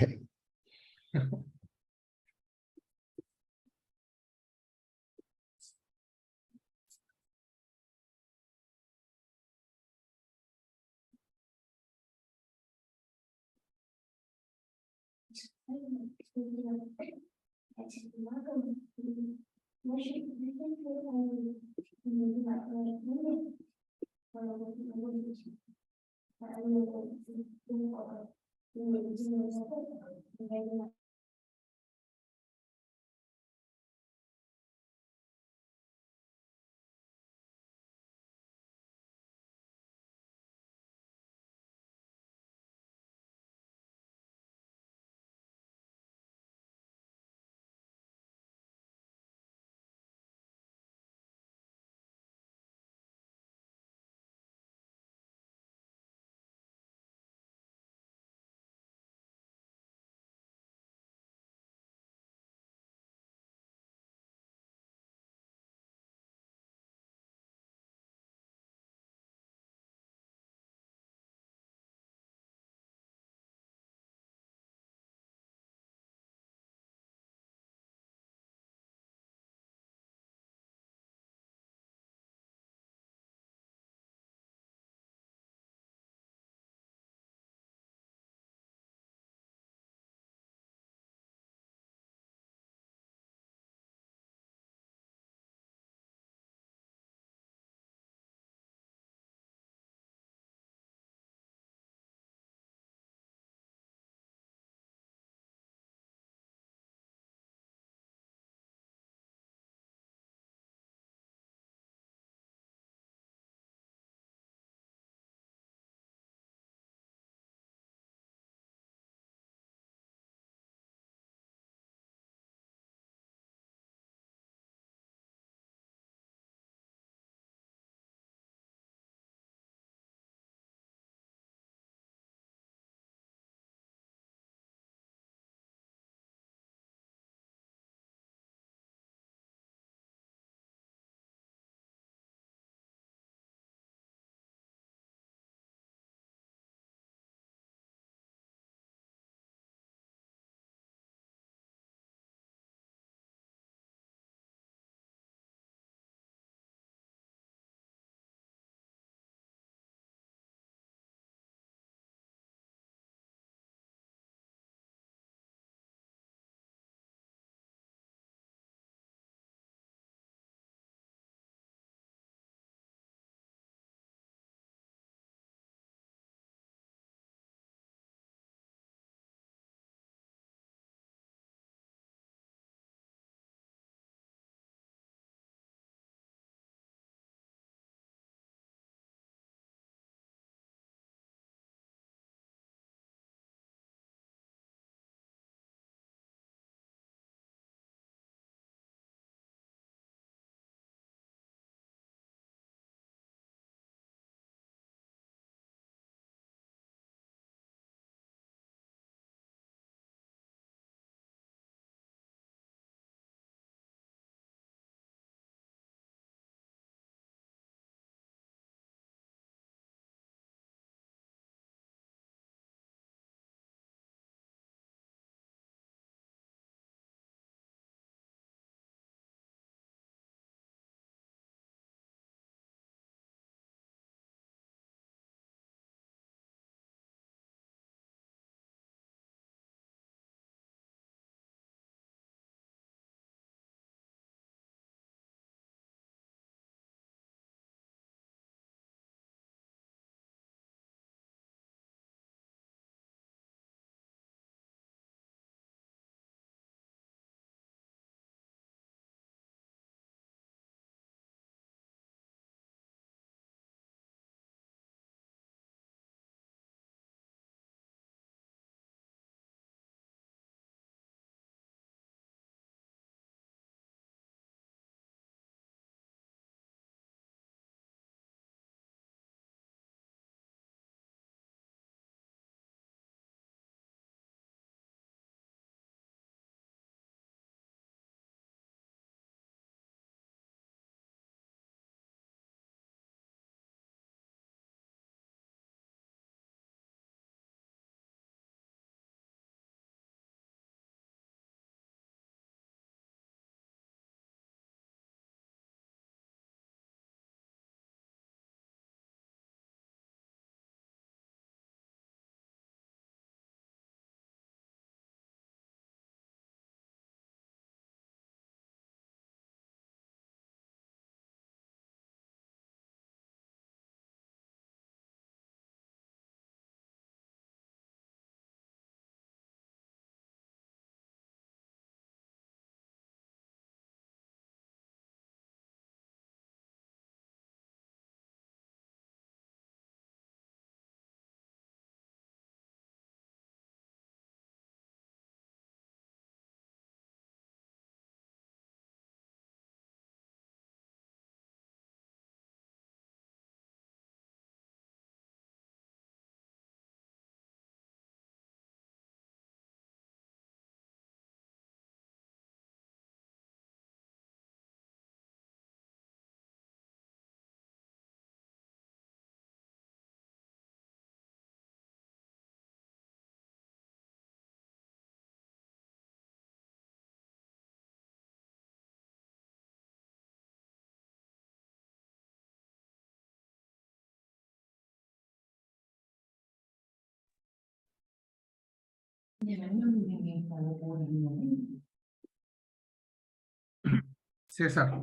César,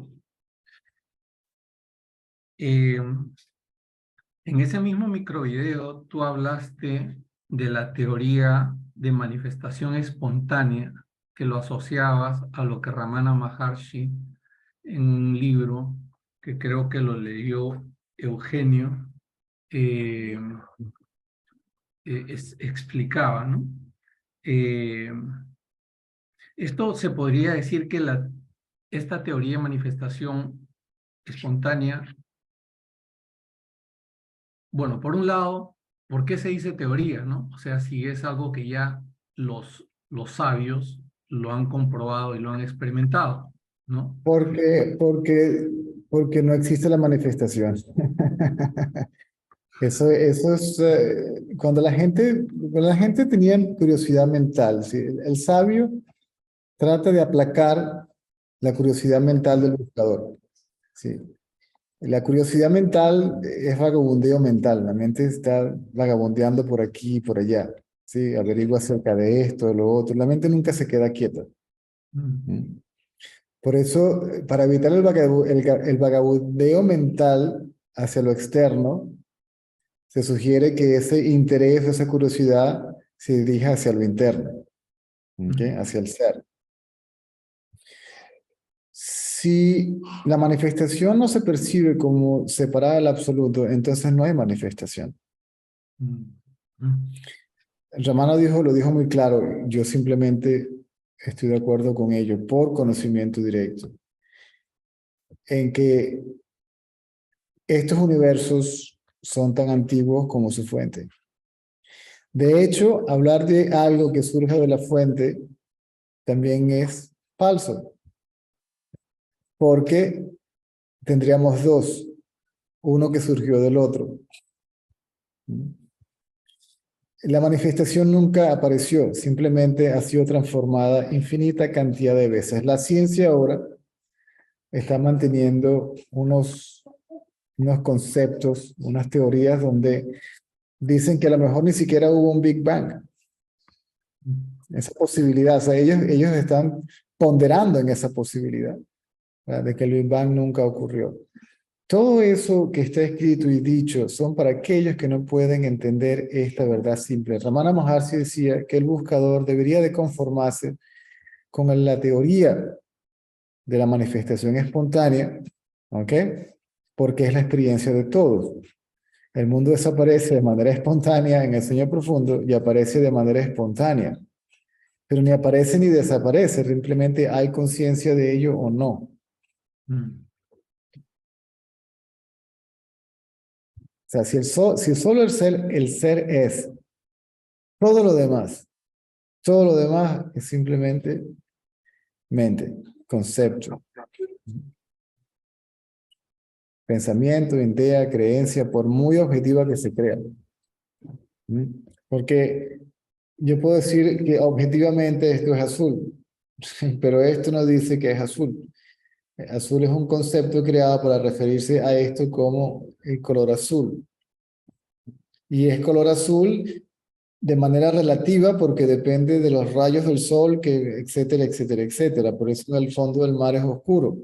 en ese mismo microvideo tú hablaste de la teoría de manifestación espontánea que lo asociabas a lo que Ramana Maharshi en un libro que creo que lo leyó Eugenio eh, explicaba, ¿no? Eh, Esto se podría decir que esta teoría de manifestación espontánea, bueno, por un lado, ¿por qué se dice teoría, no? O sea, si es algo que ya los sabios lo han comprobado y lo han experimentado, ¿no?
Porque no existe la manifestación. Eso es cuando la gente tenía curiosidad mental, ¿sí? El sabio trata de aplacar la curiosidad mental del buscador, ¿sí? La curiosidad mental es vagabundeo mental, la mente está vagabundeando por aquí y por allá, ¿sí? Averigua acerca de esto, de lo otro, la mente nunca se queda quieta. ¿Mm? Por eso, para evitar el vagabundeo mental hacia lo externo, se sugiere que ese interés, esa curiosidad se dirija hacia lo interno, ¿ok? Hacia el ser. Si la manifestación no se percibe como separada del absoluto, entonces no hay manifestación. Ramana lo dijo muy claro, yo simplemente estoy de acuerdo con ello por conocimiento directo, en que estos universos son tan antiguos como su fuente. De hecho, hablar de algo que surge de la fuente también es falso, porque tendríamos dos, uno que surgió del otro. La manifestación nunca apareció, simplemente ha sido transformada infinita cantidad de veces. La ciencia ahora está manteniendo unos conceptos, unas teorías donde dicen que a lo mejor ni siquiera hubo un Big Bang. Esa posibilidad, o sea, ellos están ponderando en esa posibilidad, ¿verdad? De que el Big Bang nunca ocurrió. Todo eso que está escrito y dicho son para aquellos que no pueden entender esta verdad simple. Ramana Maharshi decía que el buscador debería de conformarse con la teoría de la manifestación espontánea, ¿ok? Porque es la experiencia de todos. El mundo desaparece de manera espontánea en el sueño profundo y aparece de manera espontánea. Pero ni aparece ni desaparece, simplemente hay conciencia de ello o no. O sea, si solo el ser es, todo lo demás es simplemente mente, concepto, pensamiento, idea, creencia, por muy objetiva que se crea. Porque yo puedo decir que objetivamente esto es azul, pero esto no dice que es azul. Azul es un concepto creado para referirse a esto como el color azul. Y es color azul de manera relativa porque depende de los rayos del sol, que, etcétera, etcétera, etcétera. Por eso el fondo del mar es oscuro.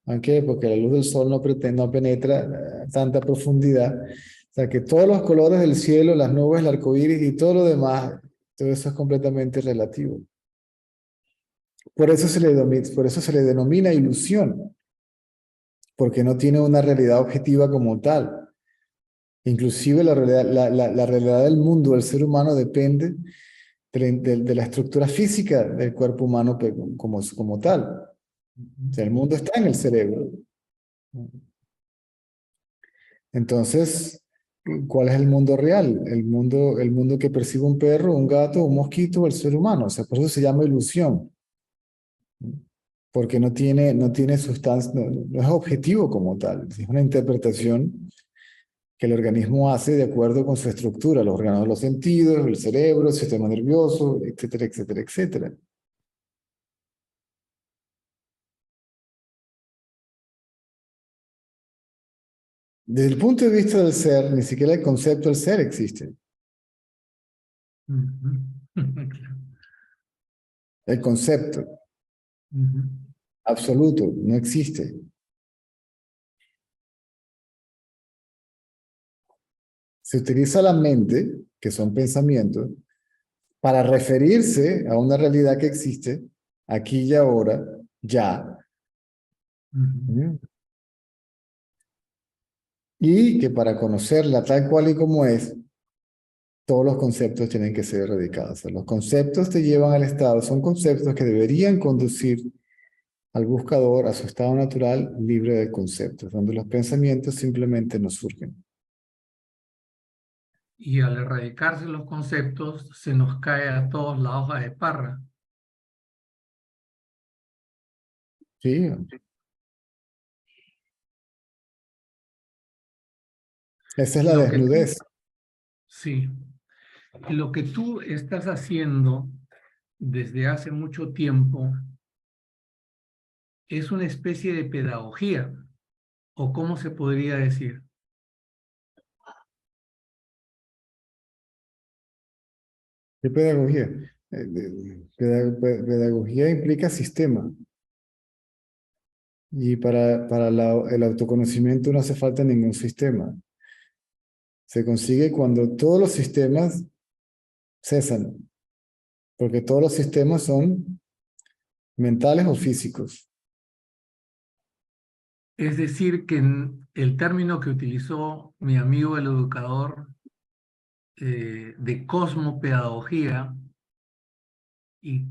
¿Por qué? Porque la luz del sol no penetra tanta profundidad. O sea que todos los colores del cielo, las nubes, el arco iris y todo lo demás, todo eso es completamente relativo. Por eso se le denomina ilusión, porque no tiene una realidad objetiva como tal. Inclusive la realidad del mundo, del ser humano, depende de la estructura física del cuerpo humano como tal. O sea, el mundo está en el cerebro. Entonces, ¿cuál es el mundo real? El mundo que percibe un perro, un gato, un mosquito, el ser humano. O sea, por eso se llama ilusión. Porque no tiene sustancia, no es objetivo como tal. Es una interpretación que el organismo hace de acuerdo con su estructura, los órganos de los sentidos, el cerebro, el sistema nervioso, etcétera, etcétera, etcétera. Desde el punto de vista del ser, ni siquiera el concepto del ser existe. El concepto
Ujú.
absoluto no existe. Se utiliza la mente, que son pensamientos, para referirse a una realidad que existe aquí y ahora, ya.
Ujú.
Y que para conocerla tal cual y como es, todos los conceptos tienen que ser erradicados. O sea, los conceptos te llevan al estado, son conceptos que deberían conducir al buscador a su estado natural libre de conceptos, donde los pensamientos simplemente no surgen.
Y al erradicarse los conceptos, se nos cae a todos la hoja de parra.
Sí, esa es la
Lo que tú,
desnudez.
sí, lo que tú estás haciendo desde hace mucho tiempo es una especie de pedagogía, o cómo se podría decir.
¿Qué pedagogía? Pedagogía implica sistema. Y para el autoconocimiento no hace falta ningún sistema. Se consigue cuando todos los sistemas cesan, porque todos los sistemas son mentales o físicos.
Es decir, que el término que utilizó mi amigo el educador de cosmopedagogía y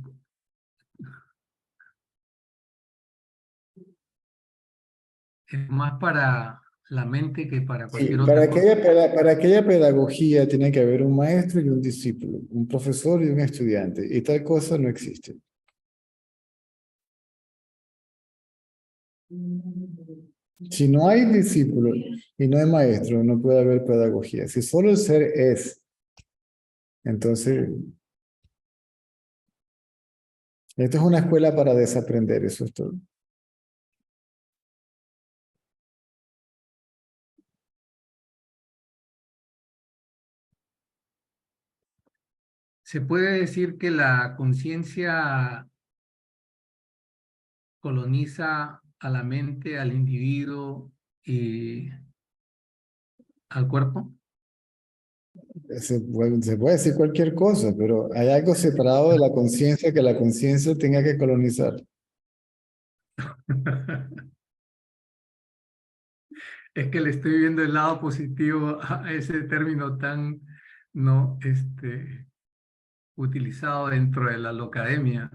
es más para la mente que para
Sí,
cualquier otra cosa.
para aquella pedagogía tiene que haber un maestro y un discípulo, un profesor y un estudiante, y tal cosa no existe. Si no hay discípulo y no hay maestro, no puede haber pedagogía. Si solo el ser es, entonces, esta es una escuela para desaprender, eso es todo.
Se puede decir que la conciencia coloniza a la mente, al individuo y al cuerpo.
Se puede decir cualquier cosa, pero hay algo separado de la conciencia que la conciencia tenga que colonizar.
Es que le estoy viendo el lado positivo a ese término tan no utilizado dentro de la locademia.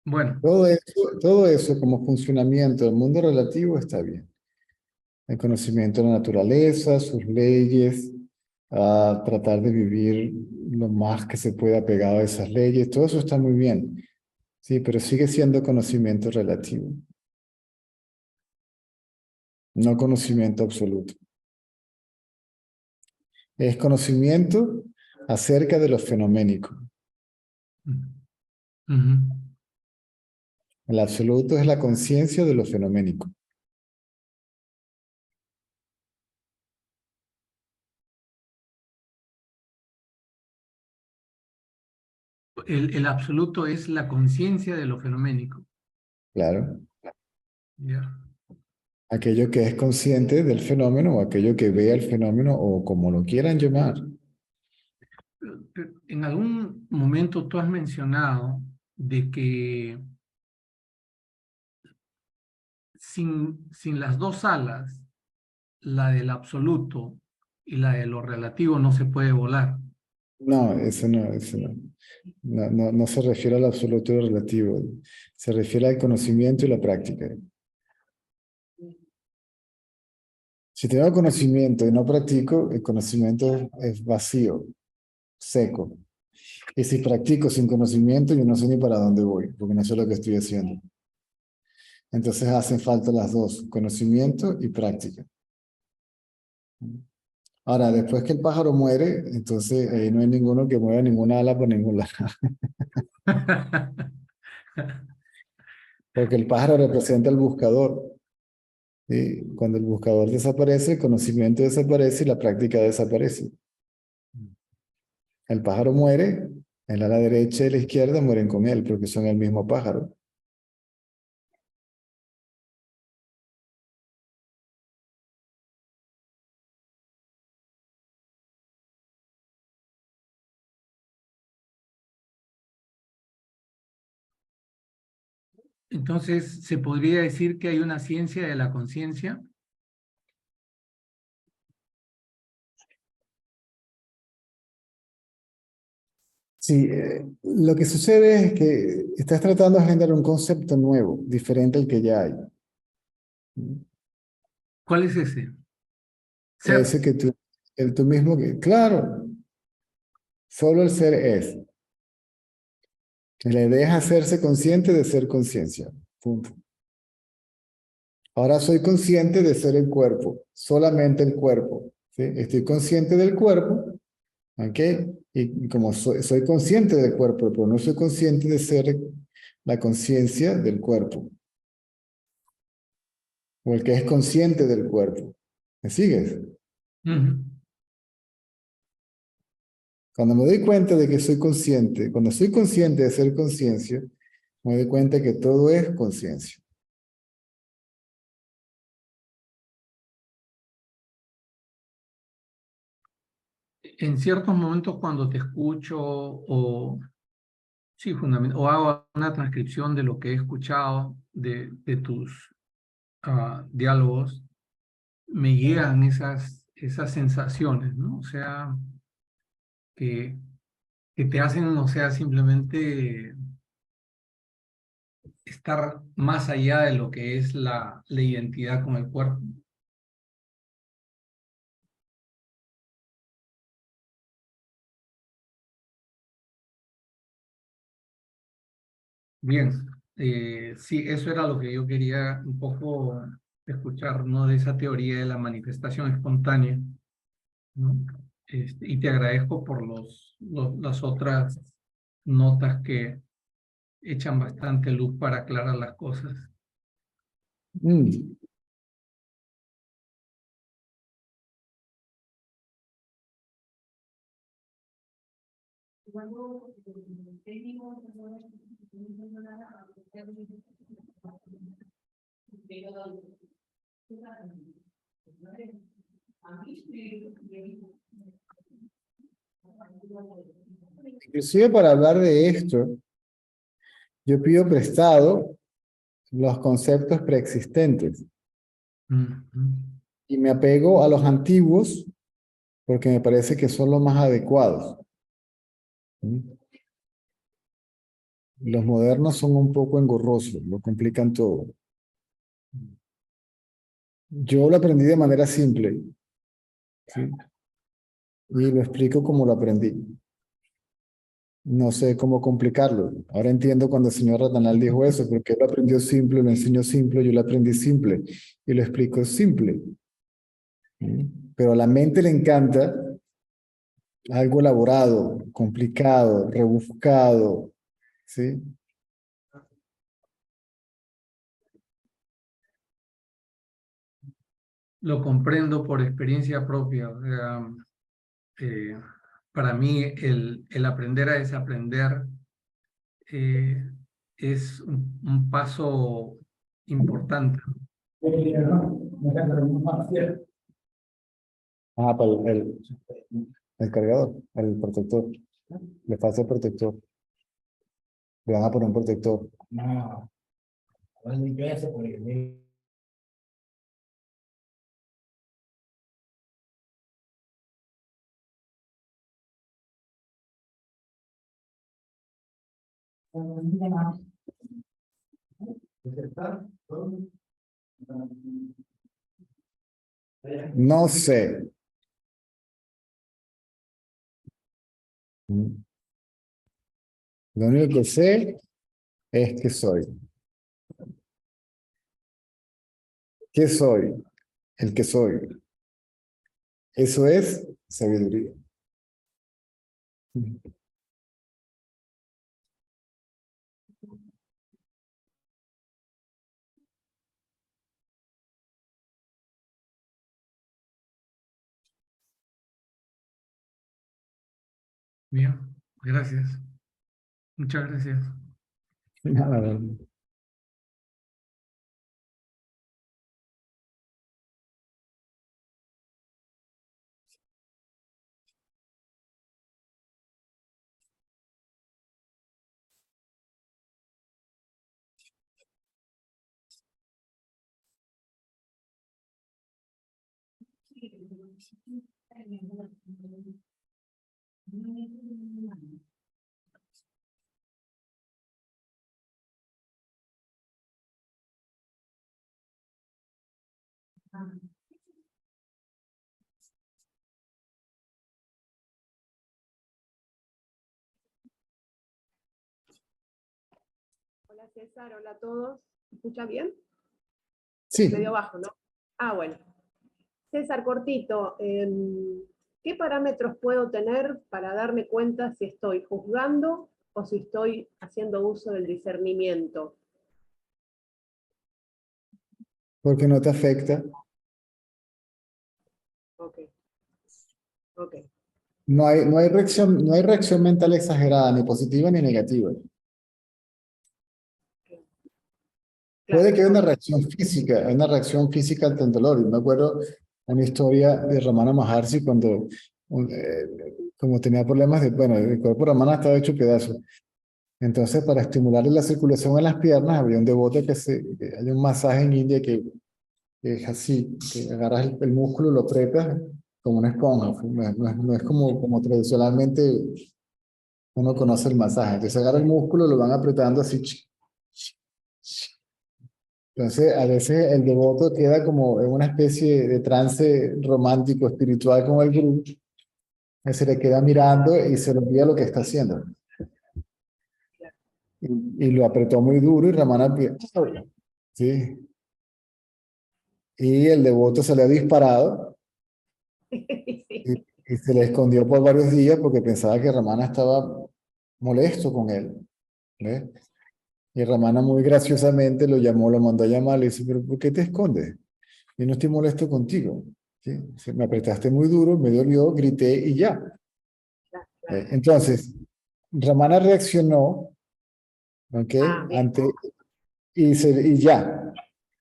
Bueno,
Todo eso como funcionamiento del mundo relativo está bien. El conocimiento de la naturaleza, sus leyes, tratar de vivir lo más que se pueda pegado a esas leyes, todo eso está muy bien. Sí, pero sigue siendo conocimiento relativo, no conocimiento absoluto. Es conocimiento acerca de lo fenoménico.
ujú.
El absoluto es la conciencia de lo fenoménico.
El absoluto es la conciencia de lo fenoménico.
Claro.
Ya.
Aquello que es consciente del fenómeno o aquello que ve el fenómeno o como lo quieran llamar.
En algún momento tú has mencionado de que sin las dos alas, la del absoluto y la de lo relativo, no se puede volar.
No, eso no. No se refiere al absoluto y al relativo. Se refiere al conocimiento y la práctica. Si tengo conocimiento y no practico, el conocimiento es vacío, seco. Y si practico sin conocimiento, yo no sé ni para dónde voy, porque no sé lo que estoy haciendo. Entonces hacen falta las dos, conocimiento y práctica. Ahora, después que el pájaro muere, entonces ahí no hay ninguno que mueva ninguna ala por ningún lado. Porque el pájaro representa el buscador. ¿sí? Cuando el buscador desaparece, el conocimiento desaparece y la práctica desaparece. El pájaro muere, el ala derecha y la izquierda mueren con él porque son el mismo pájaro.
Entonces, ¿se podría decir que hay una ciencia de la conciencia?
Sí, lo que sucede es que estás tratando de generar un concepto nuevo, diferente al que ya hay.
¿Cuál es ese?
Ese
Ser.
que tú mismo, que, claro, solo el ser es. La idea es hacerse consciente de ser conciencia. Punto. Ahora soy consciente de ser el cuerpo, solamente el cuerpo. ¿Sí? Estoy consciente del cuerpo, ¿ok? Y como soy consciente del cuerpo, pero no soy consciente de ser la conciencia del cuerpo, o el que es consciente del cuerpo. ¿Me sigues?
Ujú.
Cuando me doy cuenta de que soy consciente, cuando soy consciente de ser conciencia, me doy cuenta que todo es conciencia.
En ciertos momentos cuando te escucho o, sí, o hago una transcripción de lo que he escuchado de tus diálogos, me llegan esas sensaciones, ¿no? O sea, que, que te hacen, o sea, simplemente estar más allá de lo que es la identidad con el cuerpo. Bien, sí, eso era lo que yo quería un poco escuchar, ¿no? De esa teoría de la manifestación espontánea, ¿no? Y te agradezco por las otras notas que echan bastante luz para aclarar las cosas.
Mm. Inclusive para hablar de esto, yo pido prestado los conceptos preexistentes
Ujú.
y me apego a los antiguos porque me parece que son los más adecuados. ¿Mm? Los modernos son un poco engorrosos, lo complican todo. Yo lo aprendí de manera simple, ¿sí? Y lo explico como lo aprendí. No sé cómo complicarlo. Ahora entiendo cuando el señor Ratanal dijo eso, porque él lo aprendió simple, lo enseñó simple, yo lo aprendí simple y lo explico simple. ¿Sí? Pero a la mente le encanta algo elaborado, complicado, rebuscado, ¿sí?
Lo comprendo por experiencia propia. O sea, eh, para mí el aprender a desaprender eh, es un paso importante.
Ah, para el cargador, el protector. Le falta el protector. Le van a poner un protector. No, no sé. Lo único que sé es que soy. ¿Qué soy? El que soy. Eso es sabiduría.
Bien, gracias. Muchas gracias.
Nada,
Hola César, hola a todos. ¿Me escucha bien?
sí,
Medio bajo, ¿no? Ah, bueno. César, cortito, ¿qué parámetros puedo tener para darme cuenta si estoy juzgando o si estoy haciendo uso del discernimiento?
porque no te afecta.
Ok, ok.
No hay reacción mental exagerada, ni positiva ni negativa.
Claro,
Puede que haya
ok.
una reacción física ante el dolor. Y me acuerdo una historia de Ramana Maharshi cuando, como tenía problemas bueno, el cuerpo de Ramana estaba hecho pedazos. Entonces, para estimularle la circulación en las piernas, había un devoto que hay un masaje en India que es así, que agarras el músculo, lo aprietas como una esponja. No es como tradicionalmente uno conoce el masaje. Entonces, agarra el músculo, lo van apretando así. Entonces, a veces el devoto queda como en una especie de trance romántico, espiritual con el gurú, que se le queda mirando y se le olvida lo que está haciendo. Y lo apretó muy duro y Ramana, sí, y el devoto se le ha disparado
Sí.
y se le escondió por varios días porque pensaba que Ramana estaba molesto con él. ¿Ves? Y Ramana muy graciosamente lo llamó, lo mandó a llamar, le dice, pero ¿por qué te escondes? Yo no estoy molesto contigo. ¿Sí? Me apretaste muy duro, me dolió, grité y ya.
Claro.
Entonces, Ramana reaccionó, ¿ok?
Ah, bien.
Y ya.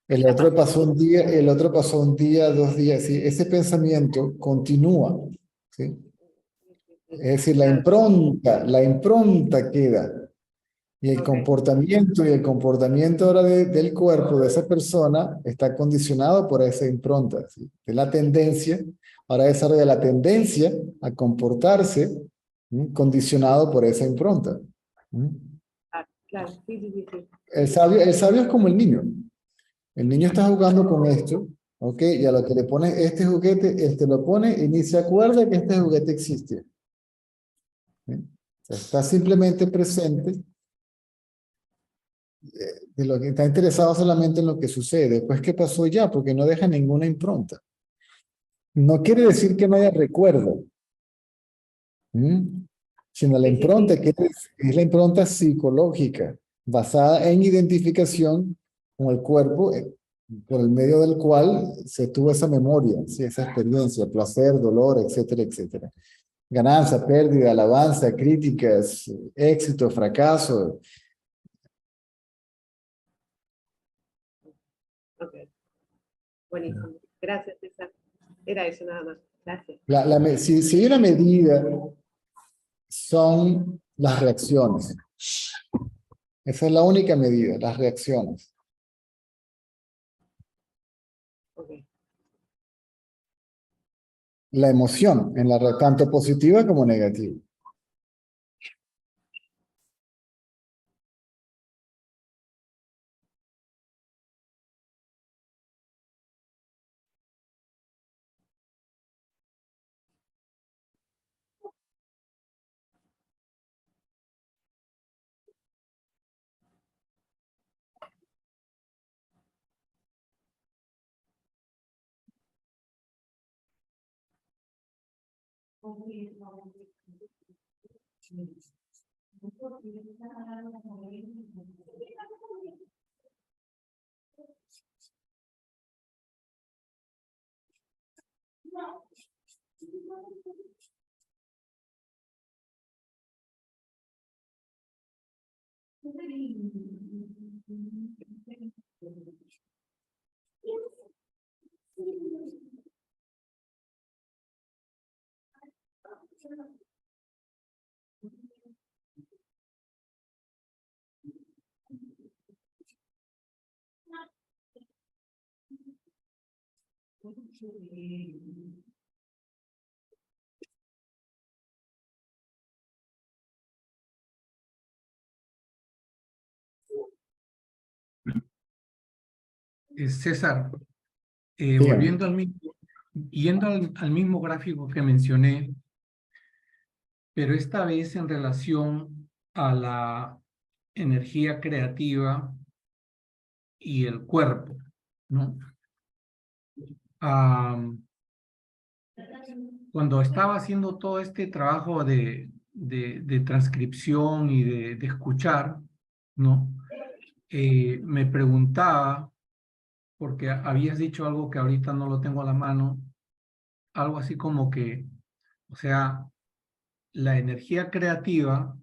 El
Ya
otro
pasó.
pasó un día, el otro pasó un día, 2 días, ¿sí? Ese pensamiento continúa, ¿sí? Es decir,
Claro,
la impronta queda. Y el
ok.
comportamiento ahora del cuerpo de esa persona está condicionado por esa impronta, ¿sí? Es la tendencia, ahora desarrolla la tendencia a comportarse, ¿sí? Condicionado por esa impronta. ¿Sí?
Claro, claro. Sí, sí, sí, sí.
El sabio es como el niño. El niño está jugando con esto, ¿ok? Y a lo que le pone este juguete, este lo pone y ni se acuerda que este juguete existe. ¿Sí? O sea, está simplemente presente de lo que está interesado solamente en lo que sucede. Después, ¿qué pasó ya? Porque no deja ninguna impronta. No quiere decir que no haya recuerdo, ¿m? Sino la
Sí, sí, sí.
impronta, que es la impronta psicológica, basada en identificación con el cuerpo, por el medio del cual se tuvo esa memoria, ¿sí? Esa experiencia, placer, dolor, etcétera, etcétera. Ganancia, pérdida, alabanza, críticas, éxito, fracaso.
Ok, buenísimo. Gracias, César. Era eso nada más. Gracias.
Si hay una medida, son las reacciones. Esa es la única medida, las reacciones.
Ok.
La emoción, tanto positiva como negativa.
César,
Dígame.
volviendo yendo al mismo gráfico que mencioné, pero esta vez en relación a la energía creativa y el cuerpo, ¿no? Cuando estaba haciendo todo este trabajo de transcripción y de escuchar, ¿no? Me preguntaba, porque habías dicho algo que ahorita no lo tengo a la mano, algo así como que, o sea, la energía creativa,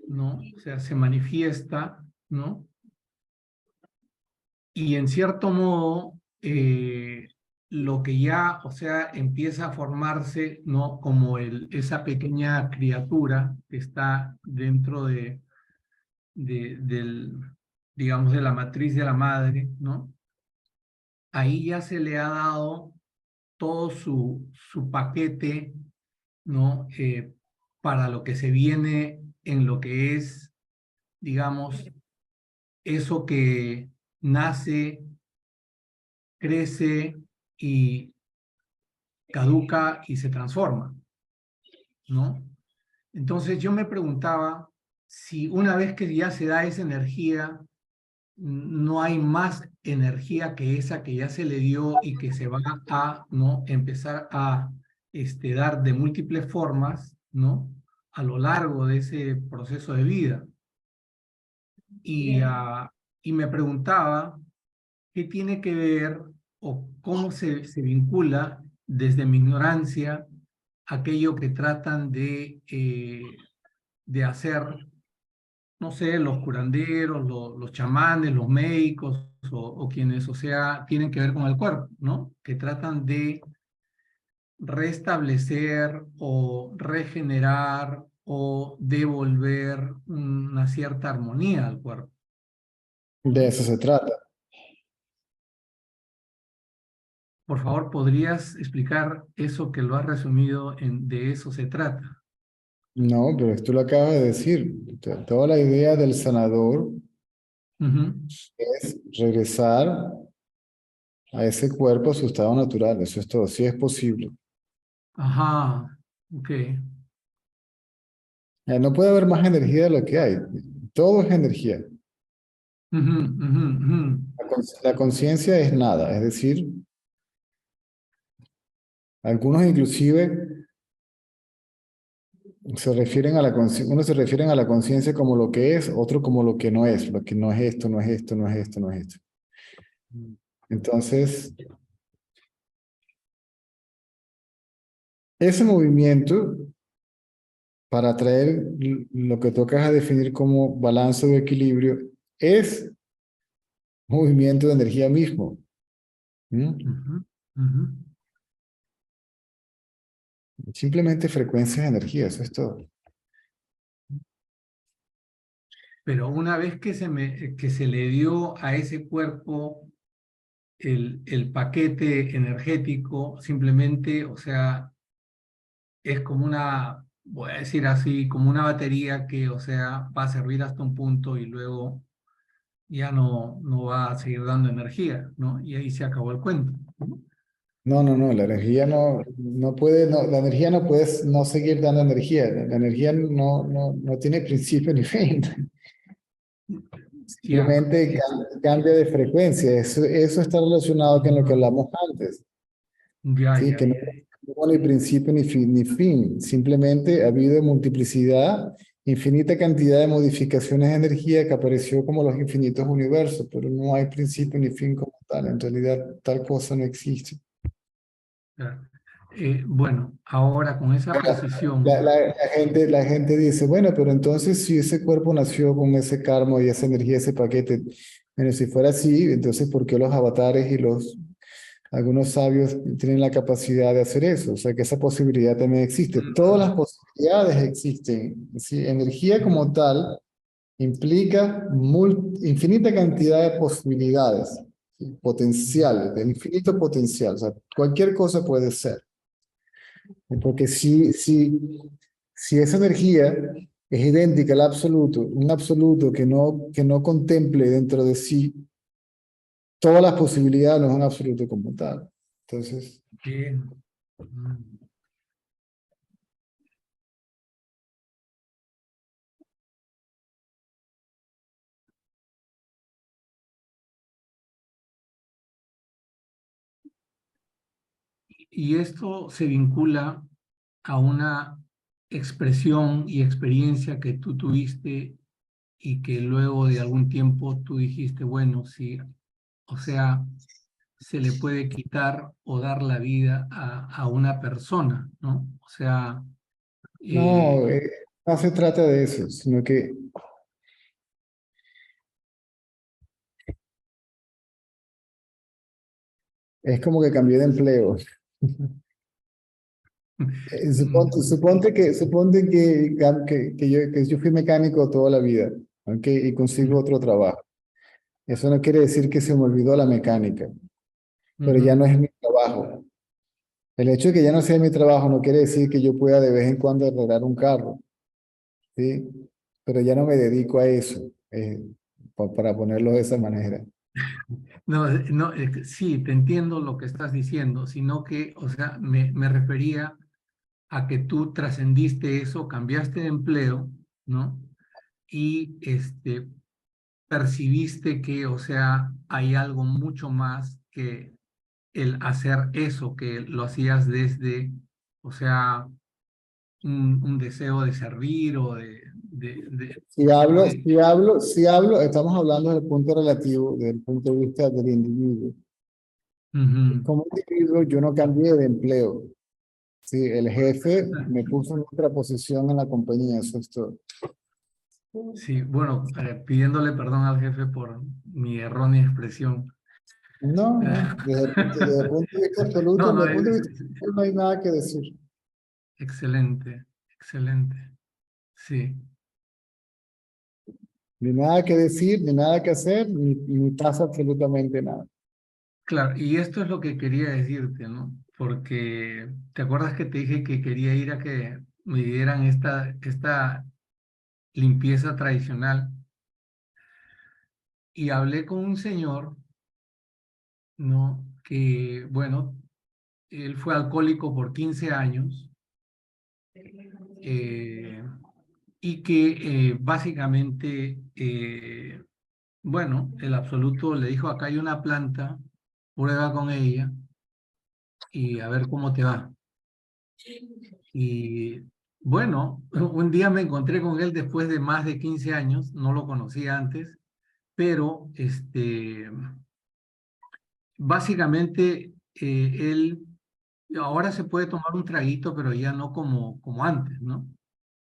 ¿no? O sea, se manifiesta, ¿no? Y en cierto modo, lo que ya, o sea, empieza a formarse, ¿no? Como esa pequeña criatura que está dentro digamos, de la matriz de la madre, ¿no? Ahí ya se le ha dado todo su paquete, ¿no? Para lo que se viene en lo que es, digamos, eso que nace, crece y caduca y se transforma, ¿no? Entonces yo me preguntaba si una vez que ya se da esa energía, no hay más energía que esa que ya se le dio y que se va a, ¿no? Empezar a dar de múltiples formas, ¿no? A lo largo de ese proceso de vida. Y me preguntaba qué tiene que ver o cómo se vincula desde mi ignorancia aquello que tratan de hacer, no sé, los curanderos, los chamanes, los médicos o quienes, o sea, tienen que ver con el cuerpo, ¿no? Que tratan de restablecer o regenerar o devolver una cierta armonía al cuerpo.
De eso se trata.
Por favor, ¿podrías explicar eso que lo has resumido en de eso se trata?
No, pero tú lo acabas de decir. Toda la idea del sanador
Ujú.
es regresar a ese cuerpo a su estado natural. Eso es todo, si es posible.
Ajá, ok.
No puede haber más energía de lo que hay. Todo es energía.
Ujú, ujú, ujú.
La conciencia es nada, es decir, algunos inclusive se refieren a la conciencia, unos se refieren a la conciencia como lo que es, otro como lo que no es esto, no es esto, no es esto, no es esto. Entonces, ese movimiento para traer lo que tocas a definir como balance o equilibrio es movimiento de energía mismo. ¿Mm?
Ujú, ujú.
Simplemente frecuencias de energía, eso es todo.
Pero una vez que se le dio a ese cuerpo el paquete energético, simplemente, o sea, es como una, voy a decir así, como una batería que, o sea, va a servir hasta un punto y luego ya no va a seguir dando energía, ¿no? Y ahí se acabó el cuento, ¿no?
No, la energía no puede, la energía no puede no seguir dando energía. La energía no tiene principio ni fin.
Cierto,
Simplemente cambia de frecuencia. Eso está relacionado con lo que hablamos antes.
ya,
Sí,
ya,
que no
ya.
hubo ni principio ni fin. Simplemente ha habido multiplicidad, infinita cantidad de modificaciones de energía que apareció como los infinitos universos, pero no hay principio ni fin como tal. En realidad, tal cosa no existe.
Ya. Bueno, ahora con esa precisión,
La gente dice, bueno, pero entonces si ese cuerpo nació con ese karma y esa energía, ese paquete, bueno, si fuera así, entonces ¿por qué los avatares y algunos sabios tienen la capacidad de hacer eso? O sea, que esa posibilidad también existe. Todas las posibilidades existen. ¿Sí? Energía como tal implica infinita cantidad de posibilidades, ¿sí? Potenciales, de infinito potencial. O sea, cualquier cosa puede ser. Porque si esa energía es idéntica al absoluto, un absoluto que no contemple dentro de sí todas las posibilidades, no es un absoluto como tal. Entonces,
bien. Mm. Y esto se vincula a una expresión y experiencia que tú tuviste y que luego de algún tiempo tú dijiste, bueno, sí, o sea, se le puede quitar o dar la vida a una persona, ¿no? O sea,
no, no se trata de eso, sino que es como que cambié de empleo. Suponte que yo fui mecánico toda la vida, ¿ok? Y consigo otro trabajo. Eso no quiere decir que se me olvidó la mecánica, pero ya no es mi trabajo. El hecho de que ya no sea mi trabajo no quiere decir que yo pueda de vez en cuando arreglar un carro, ¿sí? Pero ya no me dedico a eso, para ponerlo de esa manera.
No, no, sí, te entiendo lo que estás diciendo, sino que, o sea, me refería a que tú trascendiste eso, cambiaste de empleo, ¿no? Y percibiste que, o sea, hay algo mucho más que el hacer eso, que lo hacías desde, o sea, un deseo de servir o de-
Si hablo, estamos hablando del punto relativo, del punto de vista del individuo.
Ujú.
Como individuo, yo no cambié de empleo. Sí, el jefe me puso en otra posición en la compañía, eso es todo.
Sí, bueno, pidiéndole perdón al jefe por mi errónea expresión.
No, no, desde el punto de vista absoluto,
No,
desde
no,
el punto de vista absoluto no hay nada que decir.
excelente, excelente. Sí,
Ni nada que decir, ni nada que hacer, ni pasa absolutamente nada.
claro, y esto es lo que quería decirte, ¿no? Porque te acuerdas que te dije que quería ir a que me dieran esta limpieza tradicional y hablé con un señor, ¿no? Que, bueno, él fue alcohólico por 15 años eh, y que básicamente, bueno, el absoluto le dijo, acá hay una planta, prueba con ella y a ver cómo te va. Y bueno, un día me encontré con él después de más de 15 años, no lo conocía antes, pero básicamente él ahora se puede tomar un traguito, pero ya no como antes, ¿no?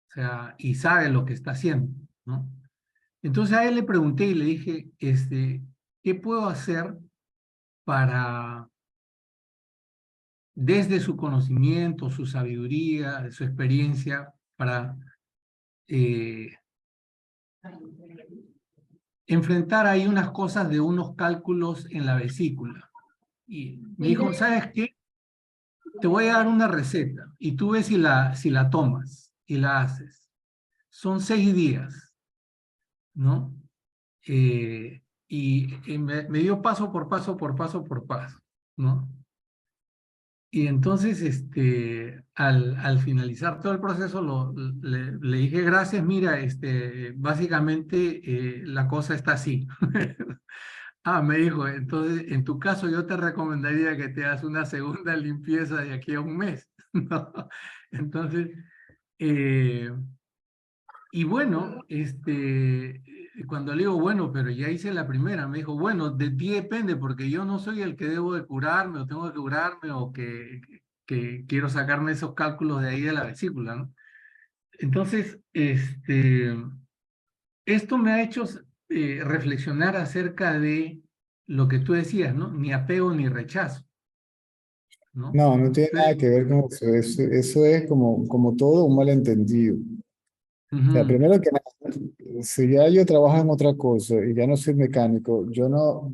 O sea, y sabe lo que está haciendo, ¿no? Entonces a él le pregunté y le dije, ¿qué puedo hacer para, desde su conocimiento, su sabiduría, su experiencia, para eh, enfrentar ahí unas cosas de unos cálculos en la vesícula? Y me dijo, ¿sabes qué? Te voy a dar una receta y tú ves si la tomas y la haces. Son 6 días, ¿no? Y me dio paso por paso, por paso, por paso, ¿no? Y entonces, al finalizar todo el proceso, le dije, gracias, mira, básicamente la cosa está así. Ah, me dijo, entonces, en tu caso yo te recomendaría que te hagas una segunda limpieza de aquí a un mes, ¿no? Entonces, eh, y bueno, cuando le digo, bueno, pero ya hice la primera, me dijo, bueno, de ti depende, porque yo no soy el que debo de curarme, o tengo que curarme, o que que quiero sacarme esos cálculos de ahí de la vesícula, ¿no? Entonces, esto me ha hecho reflexionar acerca de lo que tú decías, ¿no? Ni apego ni rechazo, ¿no?
No, no tiene nada
Entonces,
que ver con eso. Eso es como todo un malentendido. O sea,
ujú,
primero que nada, si ya yo trabajo en otra cosa y ya no soy mecánico, yo no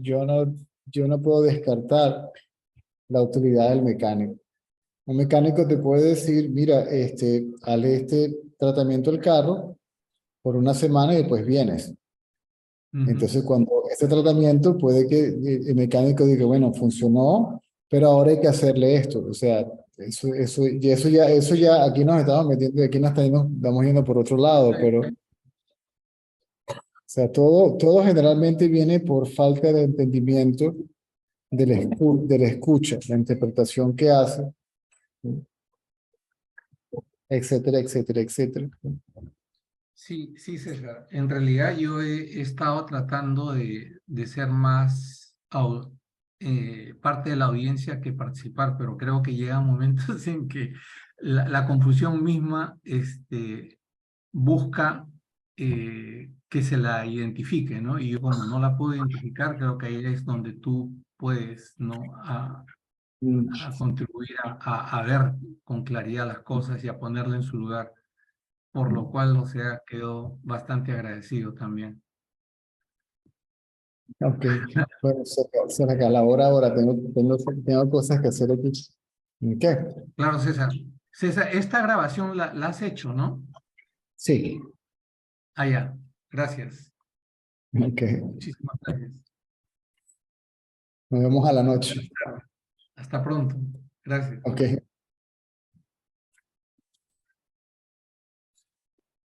puedo descartar la autoridad del mecánico. Un mecánico te puede decir, mira, hazle este tratamiento al carro por una semana y después vienes.
ujú.
Entonces, cuando este tratamiento puede que el mecánico diga, bueno, funcionó, pero ahora hay que hacerle esto. O sea, eso ya, aquí nos estamos metiendo, aquí estamos yendo por otro lado, pero, o sea, todo generalmente viene por falta de entendimiento de la escucha, la interpretación que hace, etcétera, etcétera, etcétera.
Sí, sí, César. En realidad yo he estado tratando de ser más parte de la audiencia que participar, pero creo que llegan momentos en que la confusión misma busca que se la identifique, ¿no? Y yo como no la puedo identificar, creo que ahí es donde tú puedes, ¿no? A contribuir a ver con claridad las cosas y a ponerla en su lugar, por lo cual, o sea, quedo bastante agradecido también.
Ok, bueno, se me acaba la hora ahora, tengo cosas que hacer aquí. ¿Qué?
Claro, César. César, esta grabación la has hecho, ¿no?
Sí,
Ah, ya. Gracias.
ok.
Muchísimas gracias.
Nos vemos a la noche.
Hasta pronto. Gracias.
Ok.